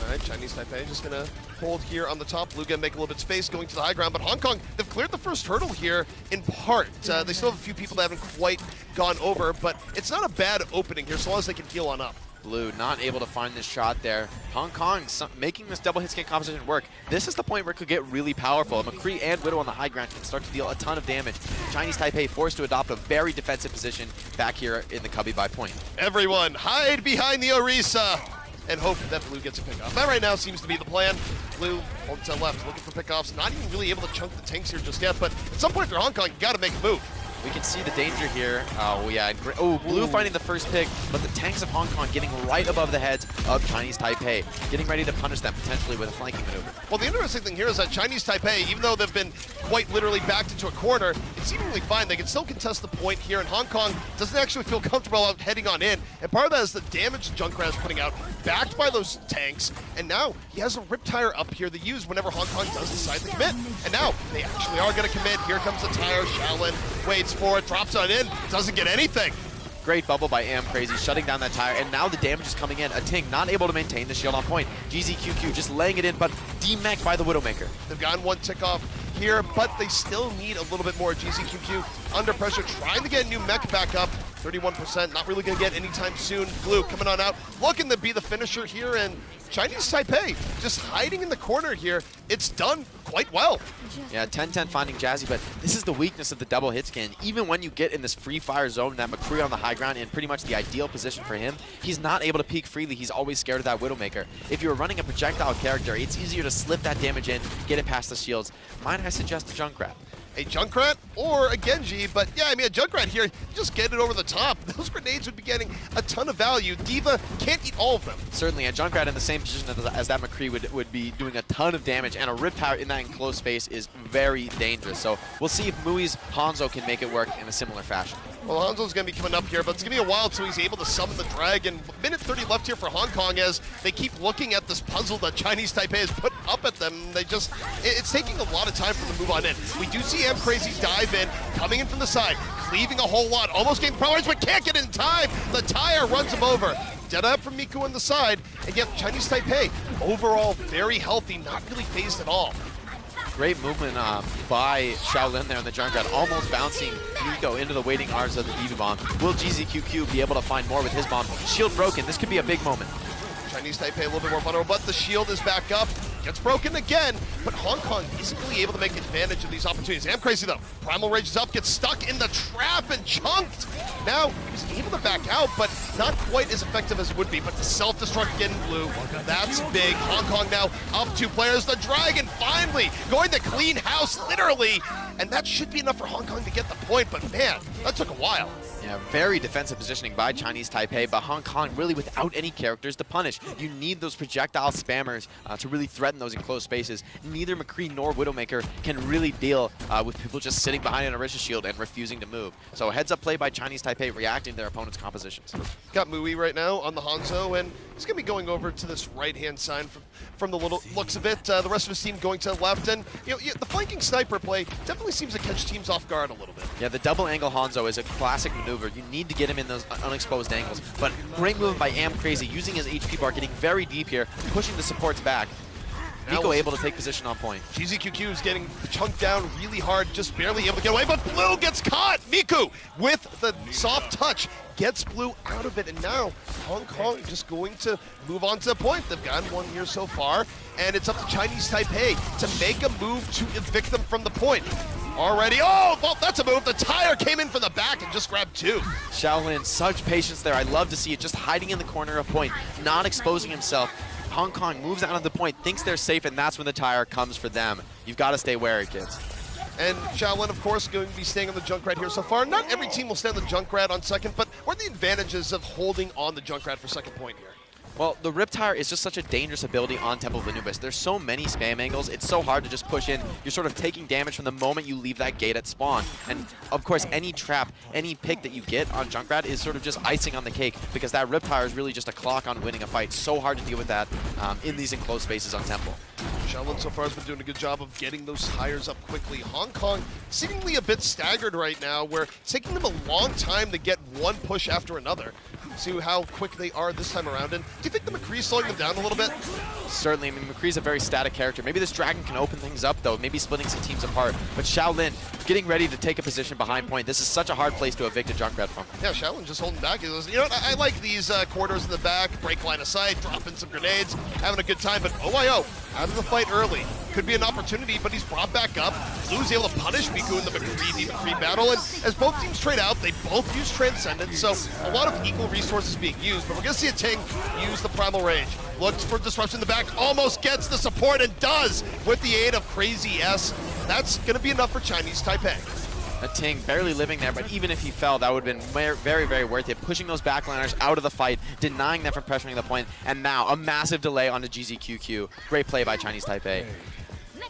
All right, Chinese Taipei just going to hold here on the top. Blue going to make a little bit of space going to the high ground, but Hong Kong, they've cleared the first hurdle here in part. They still have a few people that haven't quite gone over, but it's not a bad opening here so long as they can heal on up. Blue not able to find this shot there. Hong Kong making this double hit scan composition work. This is the point where it could get really powerful. McCree and Widow on the high ground can start to deal a ton of damage. Chinese Taipei forced to adopt a very defensive position back here in the Cubby by point. Everyone, hide behind the Orisa and hope that Blue gets a pickoff. That right now seems to be the plan. Blue on to left, looking for pickoffs. Not even really able to chunk the tanks here just yet, but at some point for Hong Kong, you got to make a move. We can see the danger here. Oh, yeah. Oh, Blue finding the first pick, but the tanks of Hong Kong getting right above the heads of Chinese Taipei, getting ready to punish them potentially with a flanking maneuver. Well, the interesting thing here is that Chinese Taipei, even though they've been quite literally backed into a corner, it's seemingly fine. They can still contest the point here, and Hong Kong doesn't actually feel comfortable out heading on in. And part of that is the damage Junkrat is putting out, backed by those tanks. And now he has a rip tire up here to use whenever Hong Kong does decide to commit. And now they actually are going to commit. Here comes the tire. Shaolin waits for it, drops on in, doesn't get anything. Great bubble by Am Crazy, shutting down that tire, and now the damage is coming in. A Ting not able to maintain the shield on point. GZQQ just laying it in, but demeched by the Widowmaker. They've gotten one tick off here, but they still need a little bit more. GZQQ under pressure, trying to get a new mech back up. 31%, not really going to get anytime soon. Blue coming on out, looking to be the finisher here, and Chinese Taipei just hiding in the corner here. It's done quite well. Yeah, 10-10 finding Jazzy, but this is the weakness of the double hit scan. Even when you get in this free fire zone, that McCree on the high ground in pretty much the ideal position for him, he's not able to peek freely. He's always scared of that Widowmaker. If you're running a projectile character, it's easier to slip that damage in, get it past the shields. Might I suggest a Junkrat? A Junkrat or a Genji, but yeah, I mean, a Junkrat here, just get it over the top. Those grenades would be getting a ton of value. D.Va can't eat all of them. Certainly, a Junkrat in the same position as that McCree would be doing a ton of damage, and a Rip Power in that enclosed space is very dangerous. So we'll see if Mui's Hanzo can make it work in a similar fashion. Well, Hanzo's going to be coming up here, but it's going to be a while until he's able to summon the dragon. Minute 30 left here for Hong Kong as they keep looking at this puzzle that Chinese Taipei has put up at them. It's taking a lot of time for them to move on in. We do see Am Crazy dive in, coming in from the side, cleaving a whole lot, almost getting progress, but can't get in time. The tire runs him over. Dead up from Miku on the side, and yet Chinese Taipei, overall very healthy, not really phased at all. Great movement by Shaolin there in the Junkrat, almost bouncing Nico into the waiting arms of the D.Va bomb. Will GZQQ be able to find more with his bomb? Shield broken. This could be a big moment. Chinese Taipei a little bit more vulnerable, but the shield is back up. Gets broken again, but Hong Kong isn't really able to make advantage of these opportunities. Am Crazy though, Primal Rage is up, gets stuck in the trap and chunked. Now, he was able to back out, but not quite as effective as it would be. But the self-destruct again in Blue, that's big. Hong Kong now up 2 players. The Dragon finally going to clean house, literally. And that should be enough for Hong Kong to get the point, but man, that took a while. Yeah, very defensive positioning by Chinese Taipei, but Hong Kong really without any characters to punish. You need those projectile spammers to really threaten those enclosed spaces. Neither McCree nor Widowmaker can really deal with people just sitting behind an Orisha shield and refusing to move. So heads up play by Chinese Taipei reacting to their opponent's compositions. Got Mui right now on the Hanzo, and he's going to be going over to this right-hand side from the little looks of it. The rest of his team going to the left, and you know, the flanking sniper play definitely seems to catch teams off guard a little bit. Yeah, the double angle Hanzo is a classic maneuver. You need to get him in those unexposed angles. But great move by Am Crazy, using his HP bar, getting very deep here, pushing the supports back. Miko able to take position on point. GZQQ is getting chunked down really hard, just barely able to get away, but Blue gets caught! Miku, with the soft touch, gets Blue out of it, and now Hong Kong just going to move on to the point. They've gotten one here so far, and it's up to Chinese Taipei to make a move to evict them from the point. Already, oh, well, that's a move. The tire came in from the back and just grabbed two. Shaolin, such patience there. I love to see it, just hiding in the corner of point, not exposing himself. Hong Kong moves out of the point, thinks they're safe, and that's when the tire comes for them. You've got to stay wary, kids. And Shaolin, of course, going to be staying on the Junkrat here so far. Not every team will stay on the Junkrat on second, but what are the advantages of holding on the Junkrat for second point here? Well, the Rip Tire is just such a dangerous ability on Temple of Anubis. There's so many spam angles, it's so hard to just push in. You're sort of taking damage from the moment you leave that gate at spawn. And of course, any trap, any pick that you get on Junkrat is sort of just icing on the cake, because that Rip Tire is really just a clock on winning a fight. So hard to deal with that in these enclosed spaces on Temple. Shaolin so far has been doing a good job of getting those tires up quickly. Hong Kong seemingly a bit staggered right now, where it's taking them a long time to get one push after another. See how quick they are this time around. And do you think the McCree's slowing them down a little bit? Certainly. I mean, McCree's a very static character. Maybe this Dragon can open things up, though, maybe splitting some teams apart. But Shaolin getting ready to take a position behind point. This is such a hard place to evict a Junkrat from. Yeah, Shaolin just holding back. He goes, you know what, I like these corridors in the back, break line of sight, dropping some grenades, having a good time. But OYO, out of the fight early. Could be an opportunity, but he's brought back up. Blue's able to punish Miku in the McCree battle. And as both teams trade out, they both use Transcendence. So a lot of equal resources being used. But we're going to see a Ting use the Primal Rage. Looks for disruption in the back, almost gets the support, and does with the aid of Crazy S. That's going to be enough for Chinese Taipei. A Ting barely living there, but even if he fell, that would have been very, very worth it. Pushing those backliners out of the fight, denying them from pressuring the point, and now a massive delay onto GZQQ. Great play by Chinese Taipei.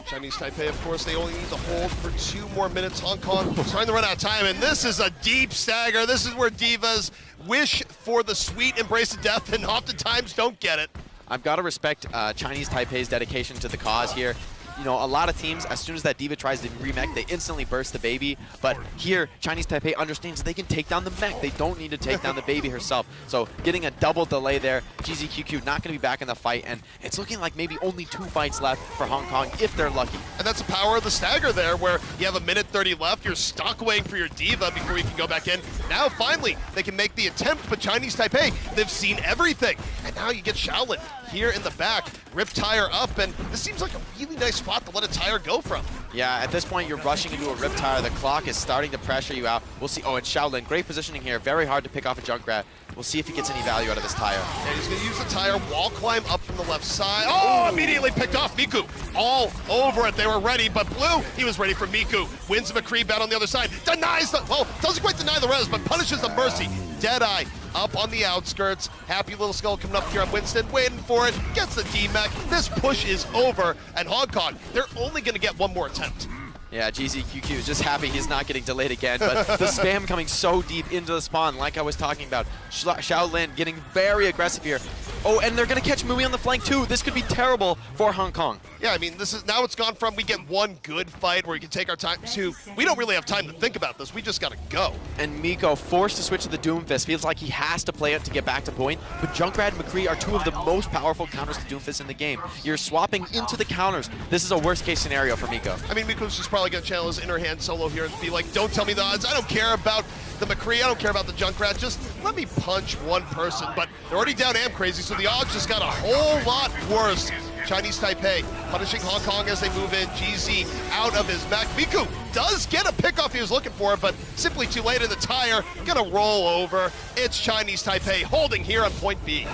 Chinese Taipei, of course, they only need to hold for 2 more minutes. Hong Kong starting to run out of time, and this is a deep stagger. This is where divas wish for the sweet embrace of death and oftentimes don't get it. I've got to respect Chinese Taipei's dedication to the cause here. You know, a lot of teams, as soon as that diva tries to remech, they instantly burst the baby. But here, Chinese Taipei understands they can take down the mech. They don't need to take down the baby herself. So getting a double delay there, GZQQ not going to be back in the fight. And it's looking like maybe only 2 fights left for Hong Kong if they're lucky. And that's the power of the stagger there, where you have 1:30 left. You're stuck waiting for your diva before you can go back in. Now, finally, they can make the attempt. But Chinese Taipei, they've seen everything. And now you get Shaolin here in the back, Rip Tire up. And this seems like a really nice spot to let a tire go from. Yeah, at this point, you're rushing into a Rip Tire. The clock is starting to pressure you out. We'll see. Oh, and Shaolin, great positioning here. Very hard to pick off a Junkrat. We'll see if he gets any value out of this tire. And he's going to use the tire, wall climb up from the left side. Oh, immediately picked off Miku. All over it. They were ready, but Blue, he was ready for Miku. Wins the McCree battle on the other side. Denies the, well, doesn't quite deny the res, but punishes the Mercy. Deadeye up on the outskirts. Happy little skull coming up here on Winston, waiting for it. Gets the D-Mech. This push is over. And Hong Kong, they're only going to get one more attempt. Yeah, GZQQ is just happy he's not getting delayed again, but the spam coming so deep into the spawn, like I was talking about. Shaolin getting very aggressive here. Oh, and they're going to catch Mui on the flank too. This could be terrible for Hong Kong. Yeah, I mean, this is now it's gone from we get one good fight where we can take our time to we don't really have time to think about this. We just got to go. And Miko forced to switch to the Doomfist. Feels like he has to play it to get back to point. But Junkrat and McCree are 2 of the most powerful counters to Doomfist in the game. You're swapping into the counters. This is a worst case scenario for Miko. I mean, Miko's just probably going to channel his inner hand solo here and be like, don't tell me the odds. I don't care about the McCree. I don't care about the Junkrat. Just let me punch one person. But they're already down Am Crazy, so the odds just got a whole lot worse. Chinese Taipei punishing Hong Kong as they move in. GZ out of his mech. Miku does get a pickoff he was looking for, but simply too late in the tire. Gonna roll over. It's Chinese Taipei holding here on point B.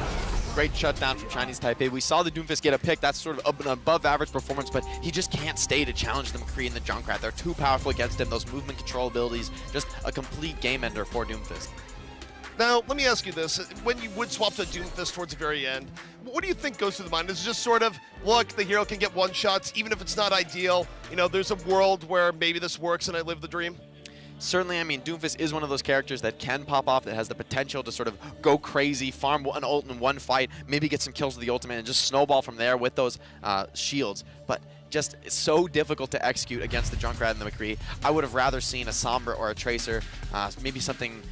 Great shutdown from Chinese Taipei. We saw the Doomfist get a pick. That's sort of an above-average performance, but he just can't stay to challenge the McCree and the Junkrat. They're too powerful against him. Those movement control abilities, just a complete game ender for Doomfist. Now, let me ask you this. When you would swap to Doomfist towards the very end, what do you think goes through the mind? Is it just sort of, look, the hero can get one-shots, even if it's not ideal? You know, there's a world where maybe this works and I live the dream? Certainly, I mean, Doomfist is one of those characters that can pop off, that has the potential to sort of go crazy, farm an ult in one fight, maybe get some kills with the ultimate, and just snowball from there with those shields. But just so difficult to execute against the Junkrat and the McCree. I would have rather seen a Sombra or a Tracer, maybe something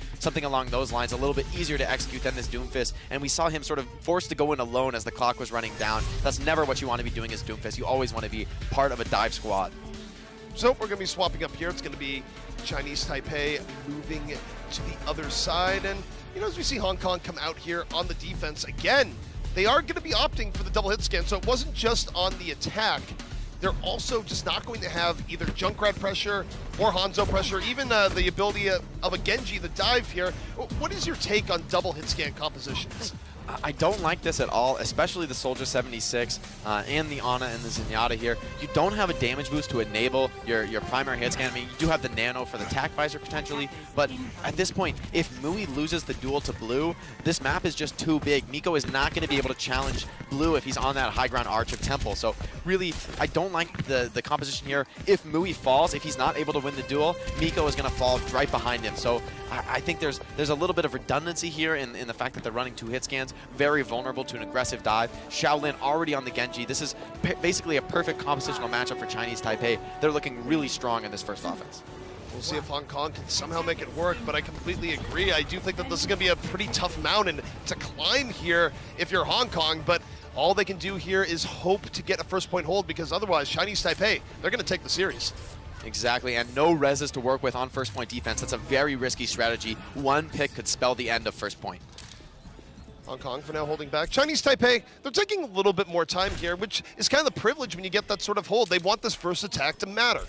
along those lines, a little bit easier to execute than this Doomfist. And we saw him sort of forced to go in alone as the clock was running down. That's never what you want to be doing as Doomfist. You always want to be part of a dive squad. So we're going to be swapping up here. It's going to be Chinese Taipei moving to the other side. And, you know, as we see Hong Kong come out here on the defense, again, they are going to be opting for the double hit scan. So it wasn't just on the attack. They're also just not going to have either Junkrat pressure or Hanzo pressure, even the ability of a Genji, the dive here. What is your take on double hit scan compositions? I don't like this at all, especially the Soldier 76 and the Ana and the Zenyatta here. You don't have a damage boost to enable your primary hit scan. I mean, you do have the Nano for the Tac Visor potentially, but at this point, if Mui loses the duel to Blue, this map is just too big. Miko is not going to be able to challenge Blue if he's on that high ground arch of Temple. So really, I don't like the composition here. If Mui falls, if he's not able to win the duel, Miko is going to fall right behind him. So I think there's a little bit of redundancy here in the fact that they're running 2 hit scans. Very vulnerable to an aggressive dive. Shaolin already on the Genji. This is basically a perfect compositional matchup for Chinese Taipei. They're looking really strong in this first offense. We'll see if Hong Kong can somehow make it work, but I completely agree. I do think that this is going to be a pretty tough mountain to climb here if you're Hong Kong, but all they can do here is hope to get a first point hold, because otherwise Chinese Taipei, they're going to take the series. Exactly, and no reses to work with on first point defense. That's a very risky strategy. One pick could spell the end of first point. Hong Kong for now holding back. Chinese Taipei, they're taking a little bit more time here, which is kind of the privilege when you get that sort of hold. They want this first attack to matter.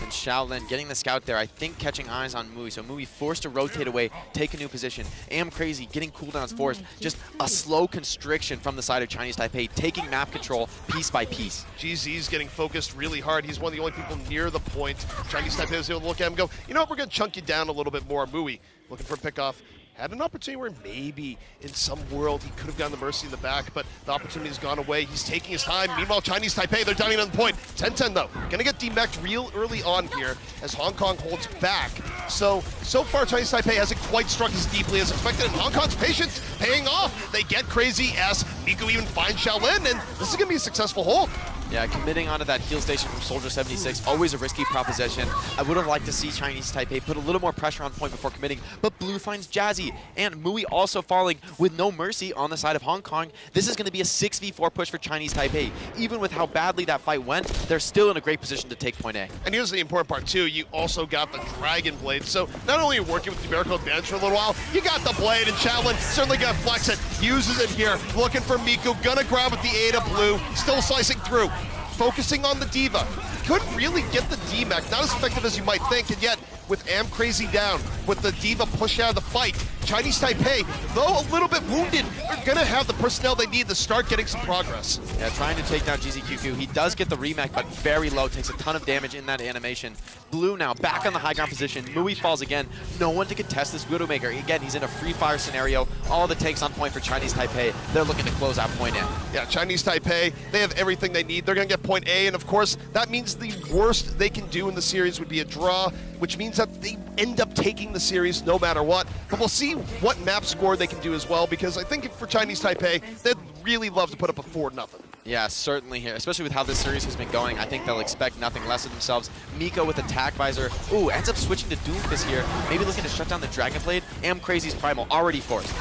And Shaolin getting the scout there, I think catching eyes on Mui. So Mui forced to rotate away, take a new position. Am Crazy getting cooldowns forced. Just a slow constriction from the side of Chinese Taipei, taking map control piece by piece. GZ's getting focused really hard. He's one of the only people near the point. Chinese Taipei was able to look at him and go, you know what, we're going to chunk you down a little bit more. Mui looking for a pickoff. Had an opportunity where maybe in some world he could have gotten the Mercy in the back, but the opportunity's gone away. He's taking his time. Meanwhile, Chinese Taipei, they're diving on the point. 10-10 though. Gonna get demeched real early on here as Hong Kong holds back. So far Chinese Taipei hasn't quite struck as deeply as expected, and Hong Kong's patience paying off. They get crazy as Miko even finds Shaolin, and this is gonna be a successful hold. Yeah, committing onto that heal station from Soldier 76, always a risky proposition. I would have liked to see Chinese Taipei put a little more pressure on point before committing, but Blue finds Jazzy, and Mui also falling with no mercy on the side of Hong Kong. This is going to be a 6v4 push for Chinese Taipei. Even with how badly that fight went, they're still in a great position to take point A. And here's the important part too, you also got the Dragon Blade, so not only are you working with the numerical advantage for a little while, you got the Blade, and Shaolin certainly gonna flex it, uses it here, looking for Miko, gonna grab with the Ada Blue, still slicing through. Focusing on the Diva. Couldn't really get the D-Mech, not as effective as you might think, and yet with Am Crazy down, with the Diva pushed out of the fight, Chinese Taipei, though a little bit wounded, are gonna have the personnel they need to start getting some progress. Yeah, trying to take down GZQQ. He does get the remake, but very low, takes a ton of damage in that animation. Blue now back on the high ground position. Mui falls again. No one to contest this Widowmaker. Again, he's in a free fire scenario. All the takes on point for Chinese Taipei. They're looking to close out point A. Yeah, Chinese Taipei, they have everything they need. They're gonna get point A, and of course, that means the worst they can do in the series would be a draw, which means that they end up taking the series no matter what. But we'll see what map score they can do as well, because I think for Chinese Taipei, they'd really love to put up a 4-0. Yeah, certainly here, especially with how this series has been going. I think they'll expect nothing less of themselves. Miko with the Tac Visor. Ooh, ends up switching to Doomfist here. Maybe looking to shut down the Dragon Blade. Am Crazy's Primal already forced.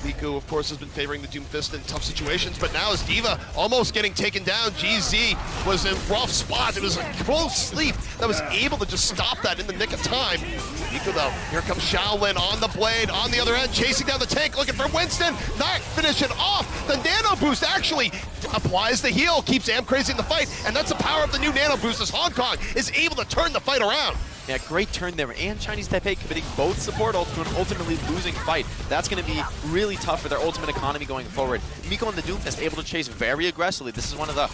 Miko, of course, has been favoring the Doomfist in tough situations, but now as Diva almost getting taken down, GZ was in rough spot. It was a close sleep that was able to just stop that in the nick of time. Miko, though, here comes Shaolin on the blade, on the other end, chasing down the tank, looking for Winston. Not finishing off. The Nano Boost actually applies the heal, keeps Am Crazy in the fight, and that's the power of the new Nano Boost as Hong Kong is able to turn the fight around. Yeah, great turn there, and Chinese Taipei committing both support ults to an ultimately losing fight. That's going to be really tough for their ultimate economy going forward. Miko and the Doomfist able to chase very aggressively. This is one of the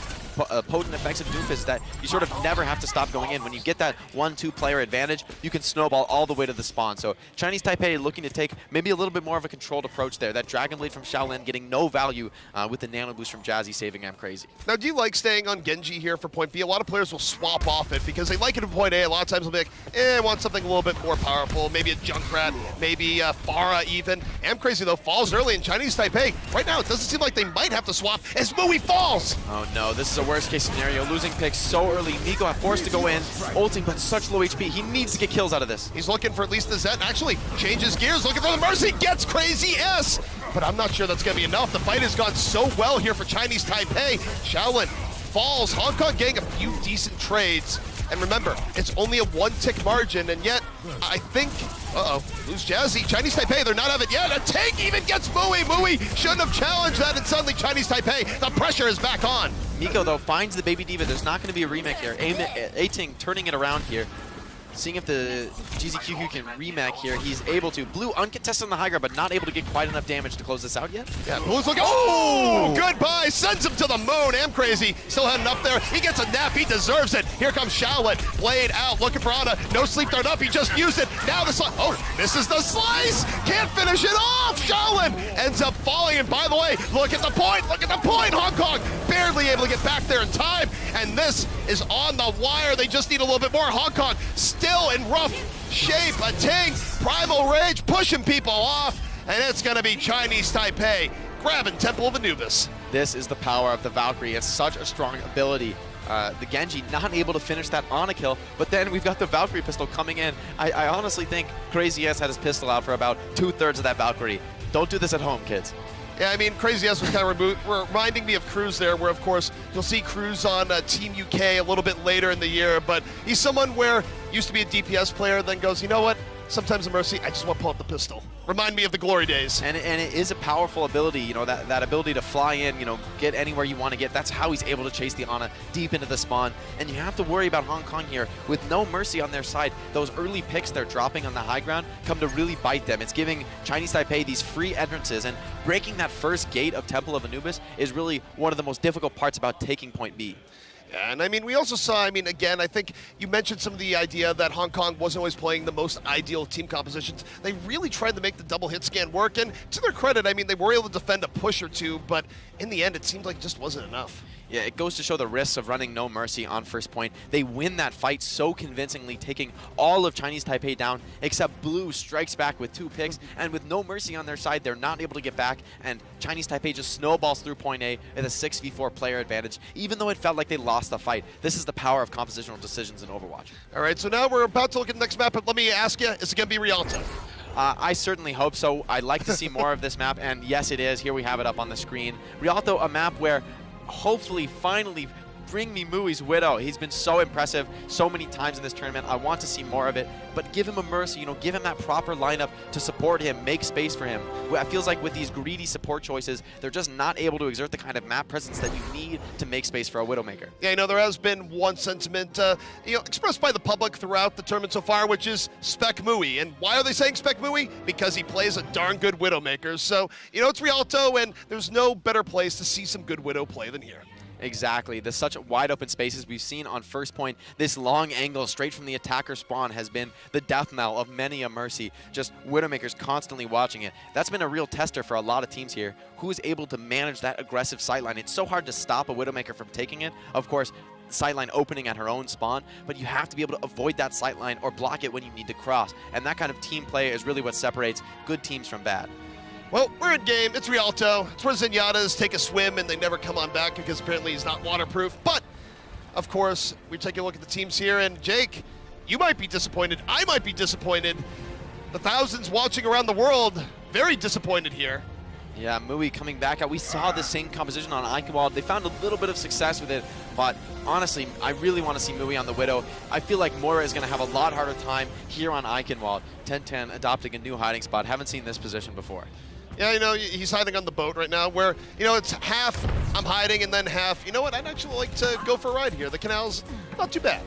potent effects of Doomfist that you sort of never have to stop going in. When you get that 1-2 player advantage, you can snowball all the way to the spawn. So Chinese Taipei looking to take maybe a little bit more of a controlled approach there. That Dragon Blade from Shaolin getting no value with the Nano Boost from Jazzy saving Am Crazy. Now, do you like staying on Genji here for point B? A lot of players will swap off it because they like it in point A. A lot of times they'll be like, I want something a little bit more powerful, maybe a Junkrat, maybe Pharah even. Am Crazy, though, falls early in Chinese Taipei. Right now, it doesn't seem like they might have to swap as Mui falls. Oh no, this is a worst case scenario. Losing picks so early. Nico forced to go in, ulting, but such low HP. He needs to get kills out of this. He's looking for at least the Zet. Actually, changes gears, looking for the Mercy, gets Crazy S. But I'm not sure that's going to be enough. The fight has gone so well here for Chinese Taipei. Shaolin falls. Hong Kong getting a few decent trades. And remember, it's only a 1-tick margin, and yet, I think, lose Jazzy. Chinese Taipei, they're not of it yet. A tank even gets Mui. Mui shouldn't have challenged that, and suddenly Chinese Taipei, the pressure is back on. Nico, though, finds the Baby Diva. There's not going to be a remake here. A-Ting turning it around here. Seeing if the GZQQ can remake here. He's able to. Blue uncontested on the high ground, but not able to get quite enough damage to close this out yet. Yeah, Blue's looking. Oh, goodbye. Sends him to the moon. Crazy still heading up there. He gets a nap. He deserves it. Here comes Shaolin. Blade out. Looking for Ana. No sleep thrown up. He just used it. Now the slice. Oh, misses the slice. Can't finish it off. Shaolin ends up falling. And by the way, look at the point. Look at the point. Hong Kong barely able to get back there in time. And this is on the wire. They just need a little bit more. Hong Kong still in rough shape. A tank, Primal Rage pushing people off, and it's gonna be Chinese Taipei grabbing Temple of Anubis. This is the power of the Valkyrie. It's such a strong ability. The Genji not able to finish that on a kill, but then we've got the Valkyrie pistol coming in. I honestly think Crazy S had his pistol out for about 2/3 of that Valkyrie. Don't do this at home, kids. Yeah, I mean, Crazy S was kind of reminding me of Cruz there, where, of course, you'll see Cruz on Team UK a little bit later in the year, but he's someone where used to be a DPS player, then goes, you know what? Sometimes a Mercy, I just want to pull up the pistol. Remind me of the glory days. And it is a powerful ability, you know, that ability to fly in, you know, get anywhere you want to get. That's how he's able to chase the Ana deep into the spawn. And you have to worry about Hong Kong here. With no Mercy on their side, those early picks they're dropping on the high ground come to really bite them. It's giving Chinese Taipei these free entrances, and breaking that first gate of Temple of Anubis is really one of the most difficult parts about taking point B. And I mean, we also saw, again, I think you mentioned some of the idea that Hong Kong wasn't always playing the most ideal team compositions. They really tried to make the double hit scan work, and to their credit, they were able to defend a push or two, but in the end, it seemed like it just wasn't enough. Yeah, it goes to show the risks of running no mercy on first point. They win that fight so convincingly, taking all of Chinese Taipei down, except Blue strikes back with 2 picks, and with no mercy on their side, they're not able to get back, and Chinese Taipei just snowballs through point A with a 6v4 player advantage, even though it felt like they lost the fight. This is the power of compositional decisions in Overwatch. All right, so now we're about to look at the next map, but let me ask you, is it going to be Rialto? I certainly hope so. I'd like to see more of this map, and yes, it is. Here we have it up on the screen. Rialto, a map where hopefully, finally, bring me Mui's Widow. He's been so impressive so many times in this tournament. I want to see more of it, but give him a mercy, give him that proper lineup to support him, make space for him. It feels like with these greedy support choices, they're just not able to exert the kind of map presence that you need to make space for a Widowmaker. Yeah, there has been one sentiment, expressed by the public throughout the tournament so far, which is Spec Mui. And why are they saying Spec Mui? Because he plays a darn good Widowmaker. So, it's Rialto, and there's no better place to see some good Widow play than here. Exactly. There's such wide open spaces we've seen on first point. This long angle straight from the attacker spawn has been the death knell of many a Mercy. Just Widowmakers constantly watching it. That's been a real tester for a lot of teams here. Who is able to manage that aggressive sightline? It's so hard to stop a Widowmaker from taking it. Of course, sightline opening at her own spawn, but you have to be able to avoid that sightline or block it when you need to cross. And that kind of team play is really what separates good teams from bad. Well, we're in game. It's Rialto. It's where Zenyatta's take a swim and they never come on back because apparently he's not waterproof. But, of course, we take a look at the teams here. And, Jake, you might be disappointed. I might be disappointed. The thousands watching around the world, very disappointed here. Yeah, Mui coming back out. We saw the same composition on Eichenwald. They found a little bit of success with it, but honestly, I really want to see Mui on the Widow. I feel like Mora is going to have a lot harder time here on Eichenwald. 10-10 adopting a new hiding spot. Haven't seen this position before. Yeah, he's hiding on the boat right now where, it's half I'm hiding and then half, I'd actually like to go for a ride here. The canal's not too bad.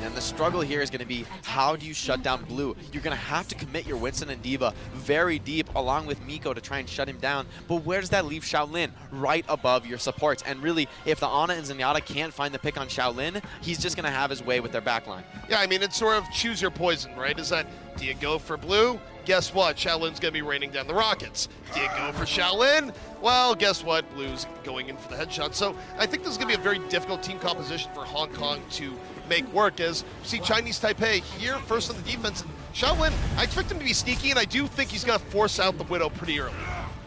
And the struggle here is going to be, how do you shut down Blue? You're going to have to commit your Winston and D.Va very deep along with Miko to try and shut him down. But where does that leave Shaolin? Right above your supports. And really, if the Ana and Zenyatta can't find the pick on Shaolin, he's just going to have his way with their backline. Yeah, it's sort of choose your poison, right? Is that, do you go for Blue? Guess what? Shaolin's going to be raining down the rockets. Do you go for Shaolin? Well, guess what? Blue's going in for the headshot. So I think this is going to be a very difficult team composition for Hong Kong to make work, as we see Chinese Taipei here first on the defense. Shaolin, I expect him to be sneaky, and I do think he's going to force out the Widow pretty early.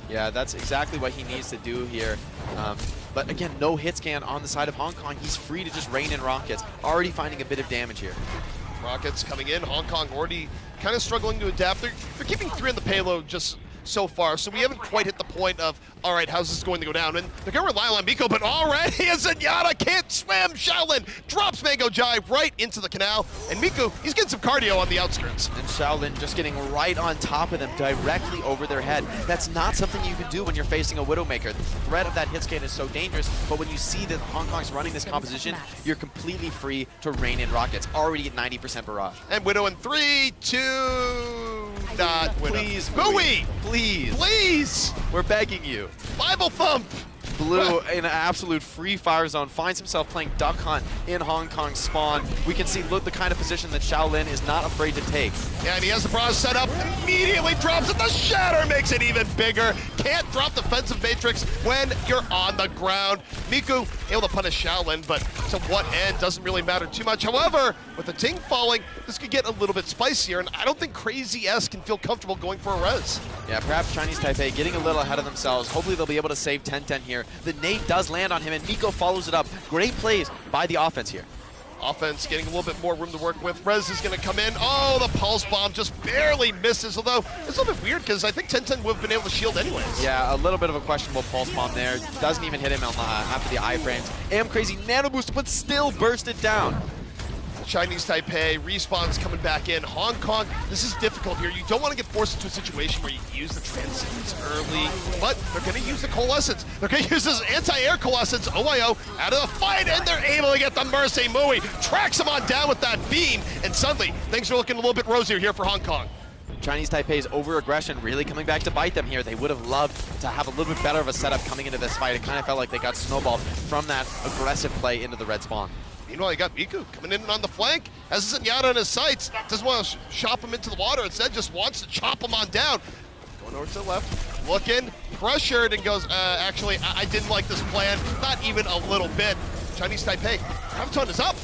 Yeah, that's exactly what he needs to do here. But again, no hit scan on the side of Hong Kong. He's free to just rain in rockets. Already finding a bit of damage here. Rockets coming in. Hong Kong already kind of struggling to adapt. They're keeping 3 on the payload just so far, so we haven't quite hit the point of, all right, how's this going to go down? And they're going to rely on Miko, but already Zenyatta can't swim. Shaolin drops Mango Jive right into the canal, and Miko, he's getting some cardio on the outskirts. And Shaolin just getting right on top of them, directly over their head. That's not something you can do when you're facing a Widowmaker. The threat of that hit scan is so dangerous, but when you see that Hong Kong's running this composition, you're completely free to rain in rockets. Already at 90% barrage. And Widow in 3, 2, not Widow. Please, Bowie! Please. Please! We're begging you. Bible thump! Blue in an absolute free fire zone finds himself playing Duck Hunt in Hong Kong's spawn. We can see, look, the kind of position that Shaolin is not afraid to take. Yeah, and he has the barrage set up, immediately drops it. The shatter makes it even bigger. Can't drop defensive matrix when you're on the ground. Miku able to punish Shaolin, but to what end doesn't really matter too much. However, with the Ting falling, this could get a little bit spicier, and I don't think Crazy S can feel comfortable going for a res. Yeah, perhaps Chinese Taipei getting a little ahead of themselves. Hopefully they'll be able to save 10-10 here. The nade does land on him, and Miko follows it up. Great plays by the offense here. Offense getting a little bit more room to work with. Rez is going to come in. Oh, the pulse bomb just barely misses, although it's a little bit weird because I think 10-10 would have been able to shield anyways. Yeah, a little bit of a questionable pulse bomb there. Doesn't even hit him on half of the iframes. Crazy nano boost, but still burst it down. Chinese Taipei, respawns coming back in. Hong Kong, this is difficult here. You don't want to get forced into a situation where you use the transcendence early, but they're going to use the coalescence. They're going to use this anti-air coalescence, OYO, out of the fight, and they're able to get the Mercy Mui. Tracks him on down with that beam, and suddenly things are looking a little bit rosier here for Hong Kong. Chinese Taipei's over-aggression really coming back to bite them here. They would have loved to have a little bit better of a setup coming into this fight. It kind of felt like they got snowballed from that aggressive play into the red spawn. Meanwhile, you got Miku coming in on the flank, has Zenyatta in his sights, doesn't want to shop him into the water, instead just wants to chop him on down. Going over to the left, looking, pressured, and goes, actually, I didn't like this plan, not even a little bit. Chinese Taipei, Graviton is up.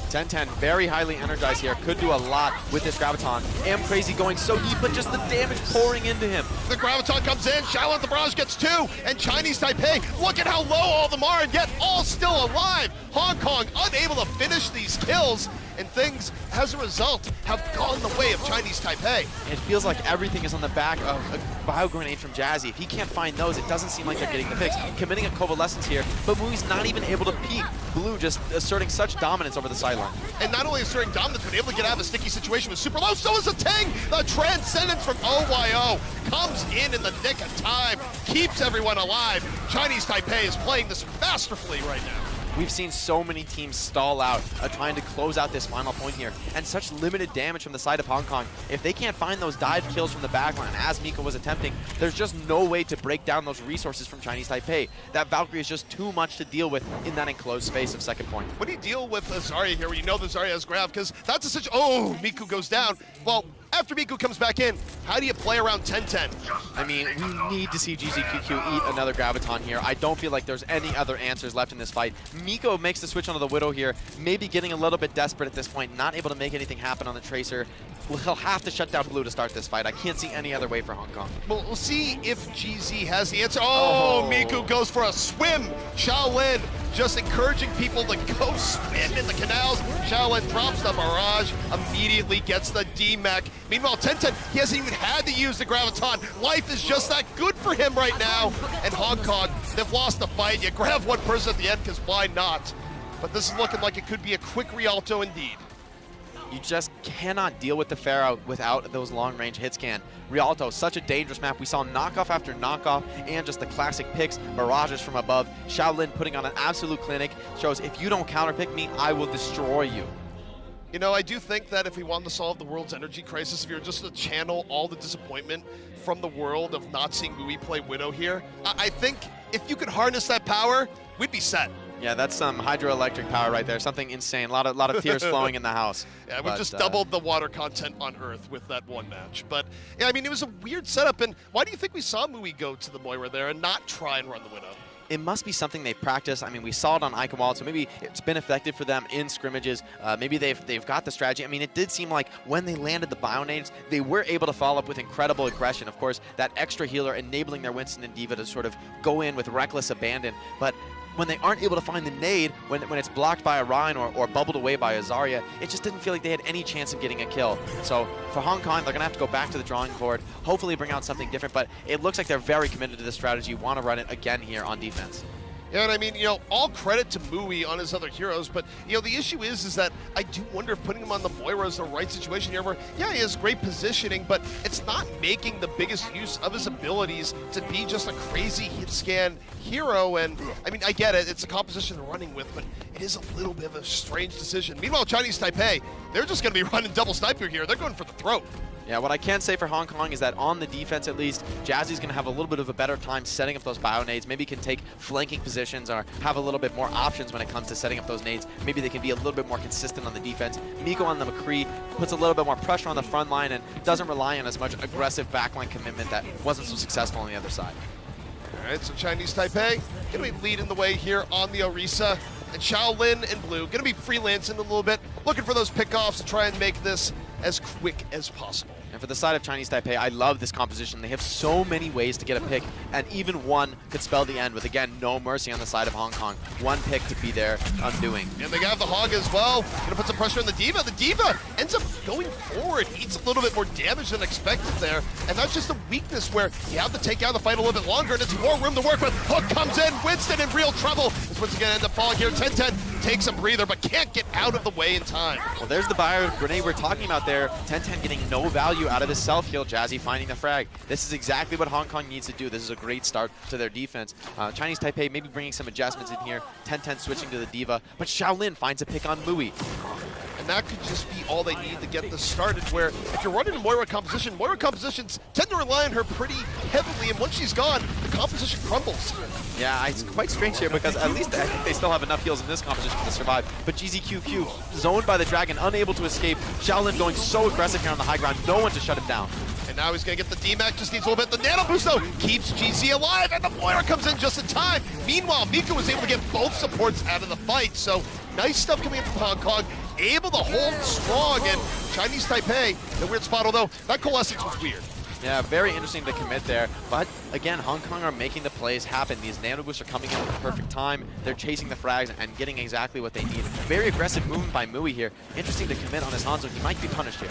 10-10, very highly energized here. Could do a lot with this Graviton. Crazy going so deep, but just the damage pouring into him. The Graviton comes in, Shaolin the Barrage gets 2, and Chinese Taipei, look at how low all of them are, and yet all still alive. Hong Kong unable to finish these kills, and things, as a result, have gone the way of Chinese Taipei. It feels like everything is on the back of a bio grenade from Jazzy. If he can't find those, it doesn't seem like they're getting the fix. Committing a Covalescence here, but Mui's not even able to peek. Blue just asserting such dominance over the sideline. And not only asserting dominance, but able to get out of a sticky situation with super low. So is the Ting. The Transcendence from OYO comes in the nick of time, keeps everyone alive. Chinese Taipei is playing this masterfully right now. We've seen so many teams stall out trying to close out this final point here, and such limited damage from the side of Hong Kong. If they can't find those dive kills from the backline, as Miko was attempting, there's just no way to break down those resources from Chinese Taipei. That Valkyrie is just too much to deal with in that enclosed space of second point. What do you deal with Zarya here, where you know the Zarya has grab? Because that's a situation. Oh, Miku goes down. Well, after Miku comes back in, how do you play around 10-10? I mean, we need to see GZQQ eat another Graviton here. I don't feel like there's any other answers left in this fight. Miko makes the switch onto the Widow here, maybe getting a little bit desperate at this point, not able to make anything happen on the Tracer. He'll have to shut down Blue to start this fight. I can't see any other way for Hong Kong. Well, we'll see if GZ has the answer. Oh, Miku goes for a swim. Shaolin just encouraging people to go swim in the canals. Shaolin drops the barrage, immediately gets the D-Mech. Meanwhile, 10-10, he hasn't even had to use the Graviton. Life is just that good for him right now. And Hong Kong, they've lost the fight. You grab one person at the end, because why not? But this is looking like it could be a quick Rialto indeed. You just cannot deal with the Pharaoh without those long-range hit scan. Rialto, such a dangerous map. We saw knockoff after knockoff and just the classic picks, barrages from above. Shaolin putting on an absolute clinic, shows if you don't counterpick me, I will destroy you. You know, I do think that if we wanted to solve the world's energy crisis, if you're just to channel all the disappointment from the world of not seeing Mui play Widow here, I think if you could harness that power, we'd be set. Yeah, that's some hydroelectric power right there. Something insane. A lot of tears flowing in the house. Yeah, we've just doubled the water content on Earth with that one match. But, yeah, I mean, it was a weird setup. And why do you think we saw Mui go to the Moira there and not try and run the Widow? it must be something they've practiced. I mean, we saw it on Eichenwald, so maybe it's been effective for them in scrimmages. Maybe they've got the strategy. I mean, it did seem like when they landed the Bionades, they were able to follow up with incredible aggression. Of course, that extra healer enabling their Winston and D.Va to sort of go in with reckless abandon. But when they aren't able to find the nade, when it's blocked by a Ryan or bubbled away by a Zarya, it just didn't feel like they had any chance of getting a kill. So for Hong Kong, they're going to have to go back to the drawing board, hopefully bring out something different, but it looks like they're very committed to this strategy, want to run it again here on defense. Yeah, and I mean, all credit to Mui on his other heroes, but, the issue is that I do wonder if putting him on the Moira is the right situation here where, yeah, he has great positioning, but it's not making the biggest use of his abilities to be just a crazy hit scan hero. And, I mean, I get it, it's a composition they're running with, but it is a little bit of a strange decision. Meanwhile, Chinese Taipei, they're just going to be running double sniper here. They're going for the throat. Yeah, what I can say for Hong Kong is that on the defense at least, Jazzy's going to have a little bit of a better time setting up those bio-nades. Maybe can take flanking positions or have a little bit more options when it comes to setting up those nades. Maybe they can be a little bit more consistent on the defense. Miko on the McCree puts a little bit more pressure on the front line and doesn't rely on as much aggressive backline commitment that wasn't so successful on the other side. All right, so Chinese Taipei going to be leading the way here on the Orisa. And Shaolin and Blue going to be freelancing a little bit, looking for those pickoffs to try and make this as quick as possible. And for the side of Chinese Taipei, I love this composition. They have so many ways to get a pick, and even one could spell the end with, again, no mercy on the side of Hong Kong. One pick to be their undoing. And they have the Hog as well. Gonna put some pressure on the D.Va. The D.Va ends up going forward, eats a little bit more damage than expected there. And that's just a weakness where you have to take out the fight a little bit longer, and it's more room to work with. Hook comes in, Winston in real trouble. This once again ends up falling here. 10-10 takes a breather, but can't get out of the way in time. Well, there's the bio grenade we're talking about there. 10-10 getting no value out of his self-heal. Jazzy finding the frag. This is exactly what Hong Kong needs to do. This is a great start to their defense. Chinese Taipei maybe bringing some adjustments in here. 10-10 switching to the D.Va, but Shaolin finds a pick on Mui. And that could just be all they need to get this started, where if you're running a Moira compositions tend to rely on her pretty heavily, and once she's gone, the composition crumbles. Yeah, it's quite strange here because at least I think they still have enough heals in this composition to survive. But GZQQ, zoned by the Dragon, unable to escape. Shaolin going so aggressive here on the high ground, no one to shut him down. And now he's going to get the D-Mac, just needs a little bit. The Nano Boost, though, keeps GZ alive, and the Moira comes in just in time. Meanwhile, Miko was able to get both supports out of the fight, so nice stuff coming in from Hong Kong, able to hold strong, and Chinese Taipei, the weird spot, although that coalescence was weird. Yeah, very interesting to commit there. But again, Hong Kong are making the plays happen. These nano boosts are coming in at the perfect time. They're chasing the frags and getting exactly what they need. Very aggressive movement by Mui here. Interesting to commit on his Hanzo. He might be punished here.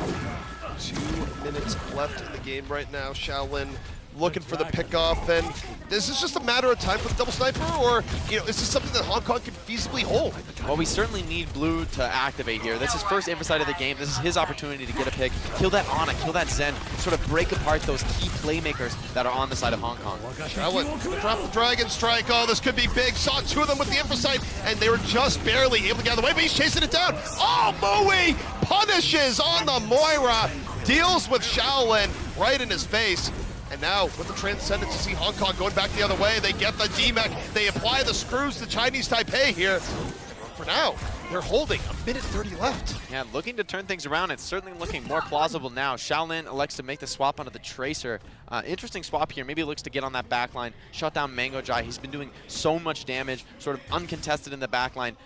2 minutes left in the game right now. Shaolin looking for the pickoff, and is this just a matter of time for the double sniper, or is this something that Hong Kong can feasibly hold? Well, we certainly need Blue to activate here. This is first infight of the game. This is his opportunity to get a pick, kill that Ana, kill that Zen, sort of break apart those key playmakers that are on the side of Hong Kong. Shaolin gonna drop the Dragon Strike. Oh, this could be big. Saw 2 of them with the infight, and they were just barely able to get out of the way, but he's chasing it down. Oh, Mui punishes on the Moira, deals with Shaolin right in his face. And now, with the Transcendence, you see Hong Kong going back the other way. They get the D-Mech. They apply the screws to Chinese Taipei here. For now, they're holding. 1:30 left. Yeah, looking to turn things around. It's certainly looking more plausible now. Shaolin elects to make the swap onto the Tracer. Interesting swap here. Maybe looks to get on that backline, shut down Mango Jai. He's been doing so much damage, sort of uncontested in the backline.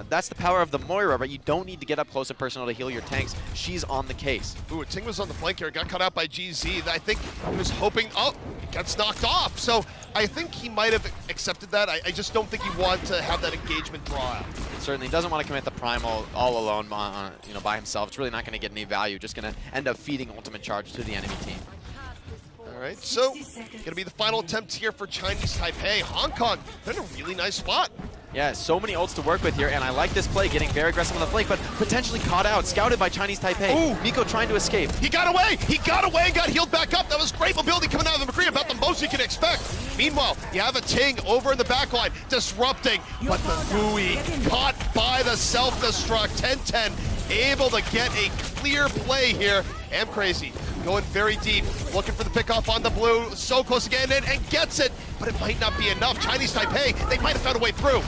That's the power of the Moira, but you don't need to get up close and personal to heal your tanks. She's on the case. Ooh, Ting was on the flank here, got cut out by GZ. I think he was hoping, he gets knocked off. So I think he might have accepted that. I just don't think he wanted to have that engagement draw out. Certainly doesn't want to commit the Primal all alone by himself. It's really not going to get any value. Just going to end up feeding ultimate charge to the enemy team. All right, so gonna be the final attempt here for Chinese Taipei. Hong Kong, they're in a really nice spot. Yeah, so many ults to work with here, and I like this play, getting very aggressive on the flank, but potentially caught out, scouted by Chinese Taipei. Ooh. Miko trying to escape. He got away and got healed back up. That was great mobility coming out of the McCree, about the most you can expect. Meanwhile, you have a Ting over in the backline, disrupting, but the Mui caught by the self-destruct. 10-10, able to get a clear play here. Am Crazy going very deep, looking for the pickoff on the Blue, so close to getting it, and gets it, but it might not be enough. Chinese Taipei, they might have found a way through.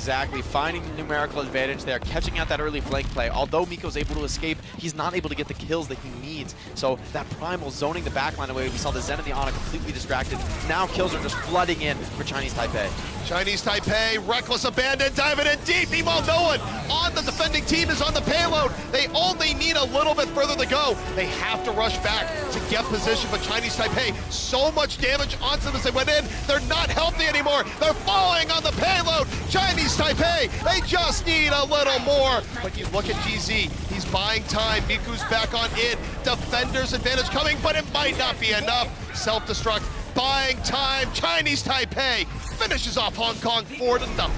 Exactly, finding the numerical advantage there, catching out that early flank play. Although Miko's able to escape, he's not able to get the kills that he needs. So that Primal zoning the backline away, we saw the Zen and the Ana completely distracted. Now kills are just flooding in for Chinese Taipei. Chinese Taipei, reckless abandon, diving in deep. Meanwhile, no one on the defending team is on the payload. They only need a little bit further to go. They have to rush back to get position, but Chinese Taipei, so much damage onto them as they went in. They're not healthy anymore. They're falling on the payload. Chinese Taipei, they just need a little more. But you look at GZ, he's buying time. Miku's back on in. Defender's advantage coming, but it might not be enough. Self-destruct, buying time. Chinese Taipei finishes off Hong Kong 4-0.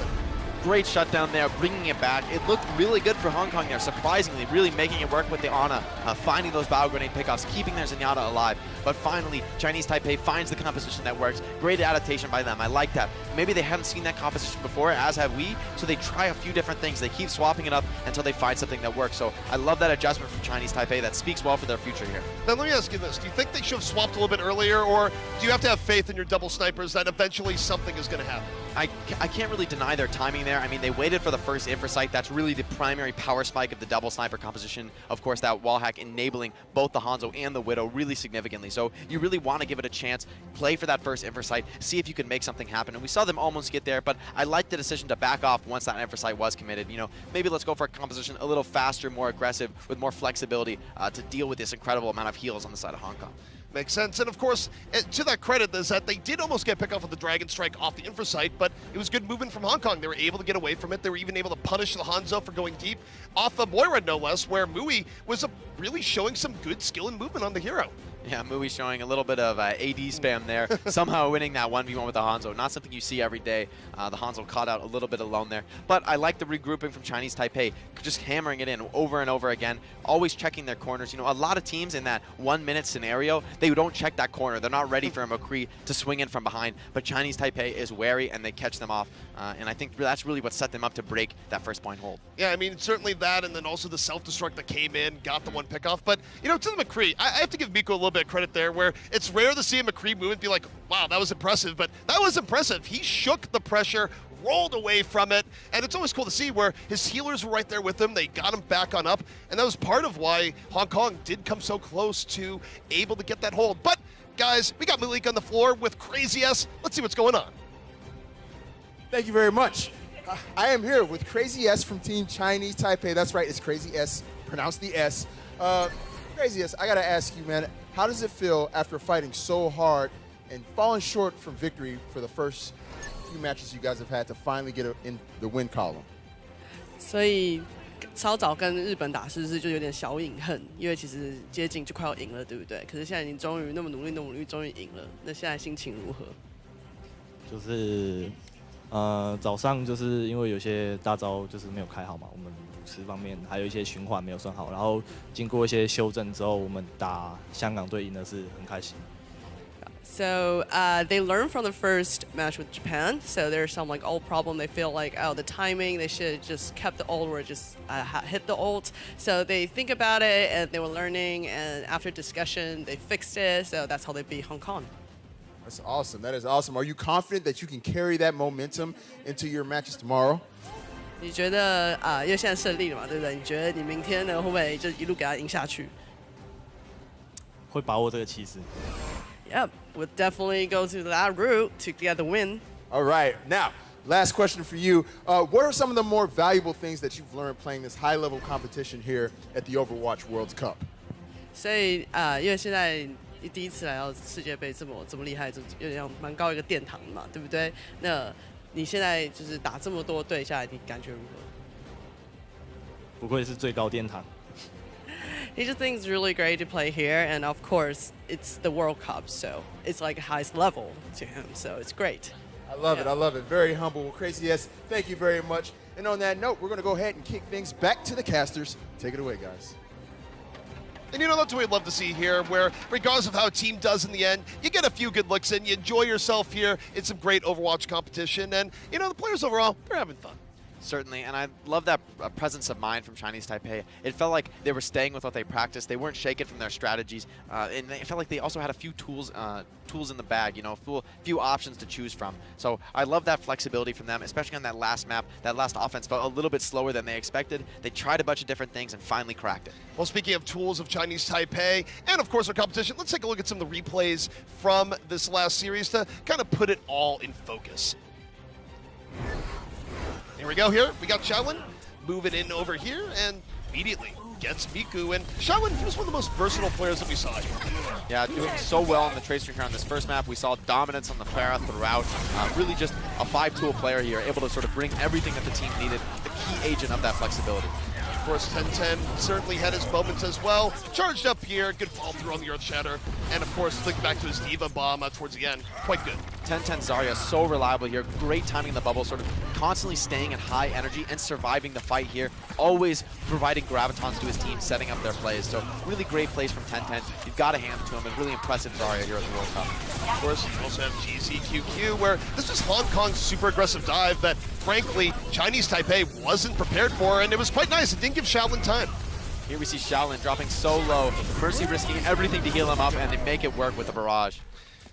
Great shutdown there, bringing it back. It looked really good for Hong Kong there, surprisingly, really making it work with the Ana, finding those Bao Grenade pickoffs, keeping their Zenyatta alive. But finally, Chinese Taipei finds the composition that works. Great adaptation by them. I like that. Maybe they hadn't seen that composition before, as have we, so they try a few different things. They keep swapping it up until they find something that works. So I love that adjustment from Chinese Taipei. That speaks well for their future here. Now let me ask you this. Do you think they should have swapped a little bit earlier, or do you have to have faith in your double snipers that eventually something is going to happen? I can't really deny their timing there. I mean, they waited for the first infra sight. That's really the primary power spike of the double sniper composition. Of course, that wall hack enabling both the Hanzo and the Widow really significantly. So you really want to give it a chance, play for that first infra sight, see if you can make something happen. And we saw them almost get there, but I like the decision to back off once that infra sight was committed. You know, maybe let's go for a composition a little faster, more aggressive, with more flexibility to deal with this incredible amount of heals on the side of Hong Kong. Makes sense. And of course, to that credit is that they did almost get picked off with the Dragon Strike off the infra site, but it was good movement from Hong Kong. They were able to get away from it. They were even able to punish the Hanzo for going deep off of Moira, no less, where Mui was really showing some good skill and movement on the hero. Yeah, Mui showing a little bit of AD spam there, somehow winning that 1v1 with the Hanzo. Not something you see every day. The Hanzo caught out a little bit alone there. But I like the regrouping from Chinese Taipei, just hammering it in over and over again, always checking their corners. You know, a lot of teams in that 1 minute scenario, they don't check that corner. They're not ready for a McCree to swing in from behind. But Chinese Taipei is wary, and they catch them off. And I think that's really what set them up to break that first point hold. Yeah, I mean, certainly that, and then also the self-destruct that came in, got the one pickoff. But, you know, to the McCree, I have to give Miko a little bit of credit there, where it's rare to see a McCree move and be like, wow, that was impressive. But that was impressive. He shook the pressure, rolled away from it, and it's always cool to see where his healers were right there with him. They got him back on up, and that was part of why Hong Kong did come so close to able to get that hold. But, guys, we got Malik on the floor with Crazy S. Let's see what's going on. Thank you very much. I am here with Crazy S from Team Chinese Taipei. That's right, it's Crazy S. Pronounce the S. Crazy S, I gotta ask you, man, how does it feel after fighting so hard and falling short from victory for the first few matches you guys have had to finally get in the win column? 所以稍早跟日本打，是不是就有点小隐恨？因为其实接近就快要赢了，对不对？可是现在已经终于那么努力，终于赢了。那现在心情如何？就是早上就是因为有些大招就是没有开好嘛，我们补持方面还有一些循环没有算好，然后经过一些修正之后，我们打香港队赢的是很开心。So they learned from the first match with Japan. So there's some like old problem. They feel like, oh, the timing, they should have just kept the ult or just hit the ult. So they think about it and they were learning, and after discussion, they fixed it. So that's how they beat Hong Kong. That's awesome. That is awesome. Are you confident that you can carry that momentum into your matches tomorrow? 你觉得因为现在胜利了嘛，对不对？你觉得你明天呢会不会就一路给他赢下去？会把握这个气势。Yep, we'll definitely go to that route to get the win. All right. Now, last question for you. What are some of the more valuable things that you've learned playing this high-level competition here at the Overwatch World Cup? 所以因为现在第一次来到世界杯这么厉害，就有点蛮高一个殿堂嘛，对不对？那你现在就是打这么多队下来，你感觉如何？不愧是最高殿堂。He just thinks it's really great to play here, and of course, it's the World Cup, so it's like highest level to him, so it's great. I love it. I love it. Very humble. Crazy S, thank you very much. And on that note, we're going to go ahead and kick things back to the casters. Take it away, guys. And you know, that's what we'd love to see here, where regardless of how a team does in the end, you get a few good looks in, you enjoy yourself here. It's some great Overwatch competition, and you know, the players overall, they're having fun. Certainly, and I love that presence of mind from Chinese Taipei. It felt like they were staying with what they practiced. They weren't shaken from their strategies, and it felt like they also had a few tools in the bag, you know, a few options to choose from. So I love that flexibility from them, especially on that last map. That last offense felt a little bit slower than they expected. They tried a bunch of different things and finally cracked it. Well, speaking of tools of Chinese Taipei, and of course our competition, let's take a look at some of the replays from this last series to kind of put it all in focus. Here we go here. We got Shaolin moving in over here and immediately gets Miku. And Shaolin, he was one of the most versatile players that we saw here. Yeah, doing so well on the tracer here on this first map. We saw dominance on the Pharah throughout. Really just a 5-tool player here, able to sort of bring everything that the team needed, the key agent of that flexibility. Of course, 1010 certainly had his moments as well. Charged up here, good fall through on the Earth Shatter. And of course, flicking back to his Diva Bomb towards the end. Quite good. 1010 Zarya, so reliable here. Great timing in the bubble, sort of constantly staying in high energy and surviving the fight here. Always providing gravitons to his team, setting up their plays. So really great plays from 1010. You've got to hand it to him. A really impressive Zarya here at the World Cup. Of course, you also have GZQQ, where this was Hong Kong's super aggressive dive that, frankly, Chinese Taipei wasn't prepared for, and it was quite nice. It didn't give Shaolin time. Here we see Shaolin dropping so low, Mercy risking everything to heal him up, and they make it work with a barrage.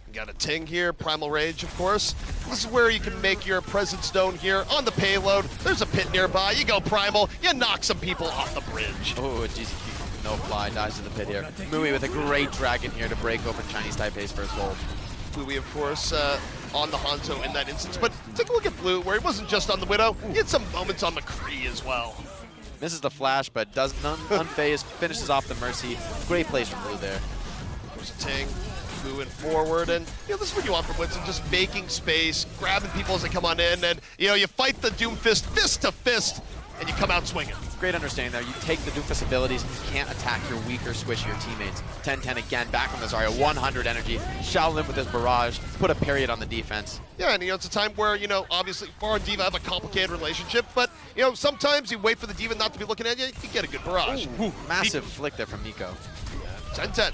You got a Ting here, Primal Rage, of course. This is where you can make your presence known here on the payload. There's a pit nearby. You go Primal, you knock some people off the bridge. Oh, GZQ, no fly, dies to the pit here. Mui with a great dragon here to break open Chinese Taipei's first hold. Fui, of course, on the Hanzo in that instance. But take a look at Blue, where he wasn't just on the Widow. He had some moments on McCree as well. Misses the flash, but does unfazed, finishes off the Mercy. Great plays from Blue there. There's a Ting, moving forward, and you know, this is what you want from Winston, just making space, grabbing people as they come on in, and you know, you fight the Doomfist fist to fist, and you come out swinging. Great understanding there. You take the Doomfist abilities, you can't attack your weaker, squishier teammates. 10-10 again, back on the Zarya, 100 energy. Shaolin with his barrage, put a period on the defense. Yeah, and you know, it's a time where, you know, obviously Pharah and Diva have a complicated relationship, but you know, sometimes you wait for the Diva not to be looking at you, you get a good barrage. Ooh, massive flick there from Nico. 10-10.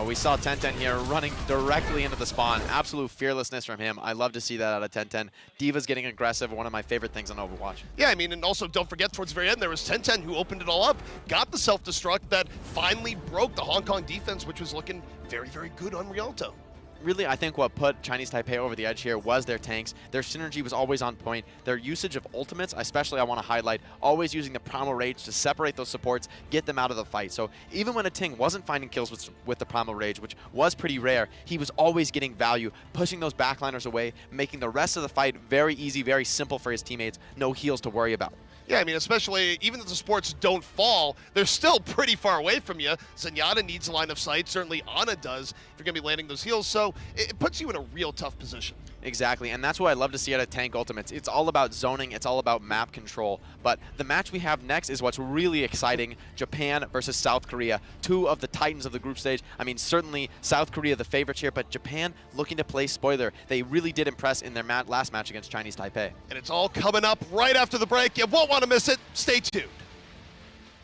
Oh, we saw 10-10 here running directly into the spawn. Absolute fearlessness from him. I love to see that out of 10-10. Diva's getting aggressive, one of my favorite things on Overwatch. Yeah, I mean, and also don't forget towards the very end, there was 10-10 who opened it all up, got the self-destruct that finally broke the Hong Kong defense, which was looking very, very good on Rialto. Really, I think what put Chinese Taipei over the edge here was their tanks. Their synergy was always on point. Their usage of ultimates, especially I want to highlight, always using the Primal Rage to separate those supports, get them out of the fight. So even when a Ting wasn't finding kills with the Primal Rage, which was pretty rare, he was always getting value, pushing those backliners away, making the rest of the fight very easy, very simple for his teammates. No heals to worry about. Yeah, I mean, especially even if the supports don't fall, they're still pretty far away from you. Zenyatta needs a line of sight. Certainly Ana does if you're going to be landing those heals. So it puts you in a real tough position. Exactly, and that's what I love to see out of Tank Ultimates. It's all about zoning, it's all about map control. But the match we have next is what's really exciting, Japan versus South Korea. Two of the titans of the group stage. I mean, certainly South Korea the favorites here, but Japan looking to play spoiler. They really did impress in their last match against Chinese Taipei. And it's all coming up right after the break. You won't want to miss it. Stay tuned.